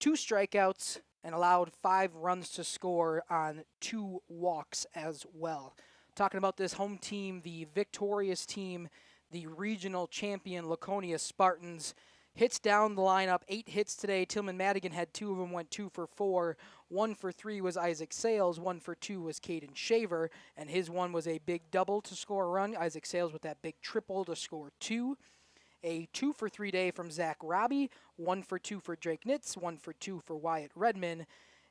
2 strikeouts and allowed 5 runs to score on 2 walks as well. Talking about this home team, the victorious team, the regional champion Laconia Spartans. Hits down the lineup, 8 hits today. Tillman Madigan had 2 of them, went 2 for 4. 1 for 3 was Isaac Sales. 1 for 2 was Caden Shaver, and his one was a big double to score a run. Isaac Sales with that big triple to score 2. A 2 for 3 day from Zach Robbie. 1 for 2 for Drake Nitz. 1 for 2 for Wyatt Redman.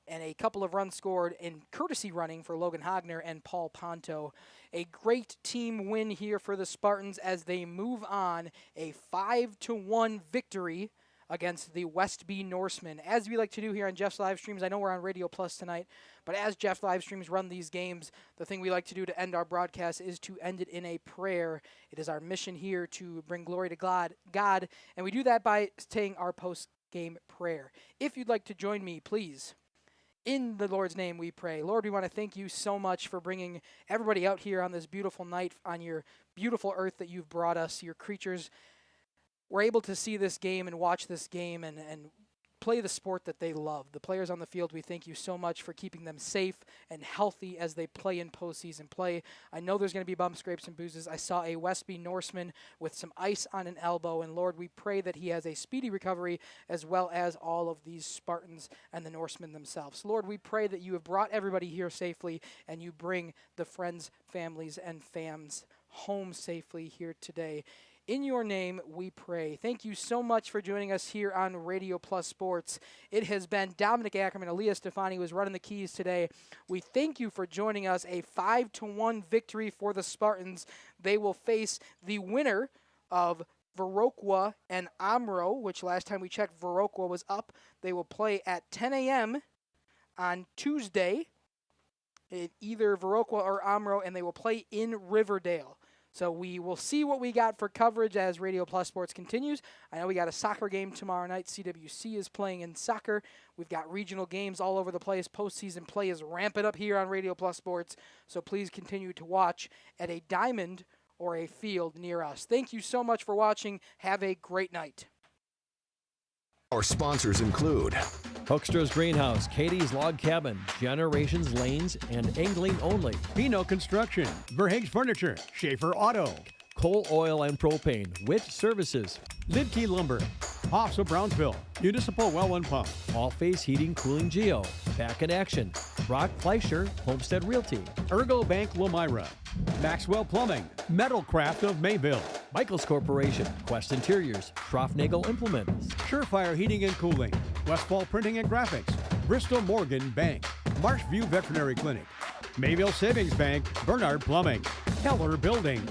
And a couple of runs scored in courtesy running for Logan Hogner and Paul Ponto. A great team win here for the Spartans as they move on, a 5-1 victory against the Westby Norsemen. As we like to do here on Jeff's live streams, I know we're on Radio Plus tonight, but as Jeff live streams run these games, the thing we like to do to end our broadcast is to end it in a prayer. It is our mission here to bring glory to God, and we do that by saying our post-game prayer. If you'd like to join me, please. In the Lord's name we pray. Lord, we want to thank you so much for bringing everybody out here on this beautiful night on your beautiful earth that you've brought us. Your creatures were able to see this game and watch this game and play the sport that they love. The players on the field, we thank you so much for keeping them safe and healthy as they play in postseason play. I know there's going to be bumps, scrapes, and bruises. I saw a Westby Norseman with some ice on an elbow, and Lord, we pray that he has a speedy recovery as well as all of these Spartans and the Norsemen themselves. Lord, we pray that you have brought everybody here safely and you bring the friends, families, and fams home safely here today. In your name, we pray. Thank you so much for joining us here on Radio Plus Sports. It has been Dominic Ackerman. Aaliyah Stefani was running the keys today. We thank you for joining us. A 5-1 victory for the Spartans. They will face the winner of Viroqua and Amro, which last time we checked, Viroqua was up. They will play at 10 a.m. on Tuesday, either Viroqua or Amro, and they will play in Riverdale. So we will see what we got for coverage as Radio Plus Sports continues. I know we got a soccer game tomorrow night. CWC is playing in soccer. We've got regional games all over the place. Postseason play is ramping up here on Radio Plus Sports. So please continue to watch at a diamond or a field near us. Thank you so much for watching. Have a great night. Our sponsors include Hoekstra's Greenhouse, Katie's Log Cabin, Generations Lanes, and Angling Only. Pino Construction, Verhaeg's Furniture, Schaefer Auto, Coal, Oil, and Propane, Witt Services, Lidkey Lumber, Hoffs of Brownsville, Municipal Well and Pump, All Face Heating, Cooling Geo, Back in Action, Brock Fleischer, Homestead Realty, Ergo Bank Lomira, Maxwell Plumbing, Metalcraft of Mayville. Michaels Corporation, Quest Interiors, Schroffnagel Implements, Surefire Heating and Cooling, Westfall Printing and Graphics, Bristol Morgan Bank, Marshview Veterinary Clinic, Mayville Savings Bank, Bernard Plumbing, Keller Buildings.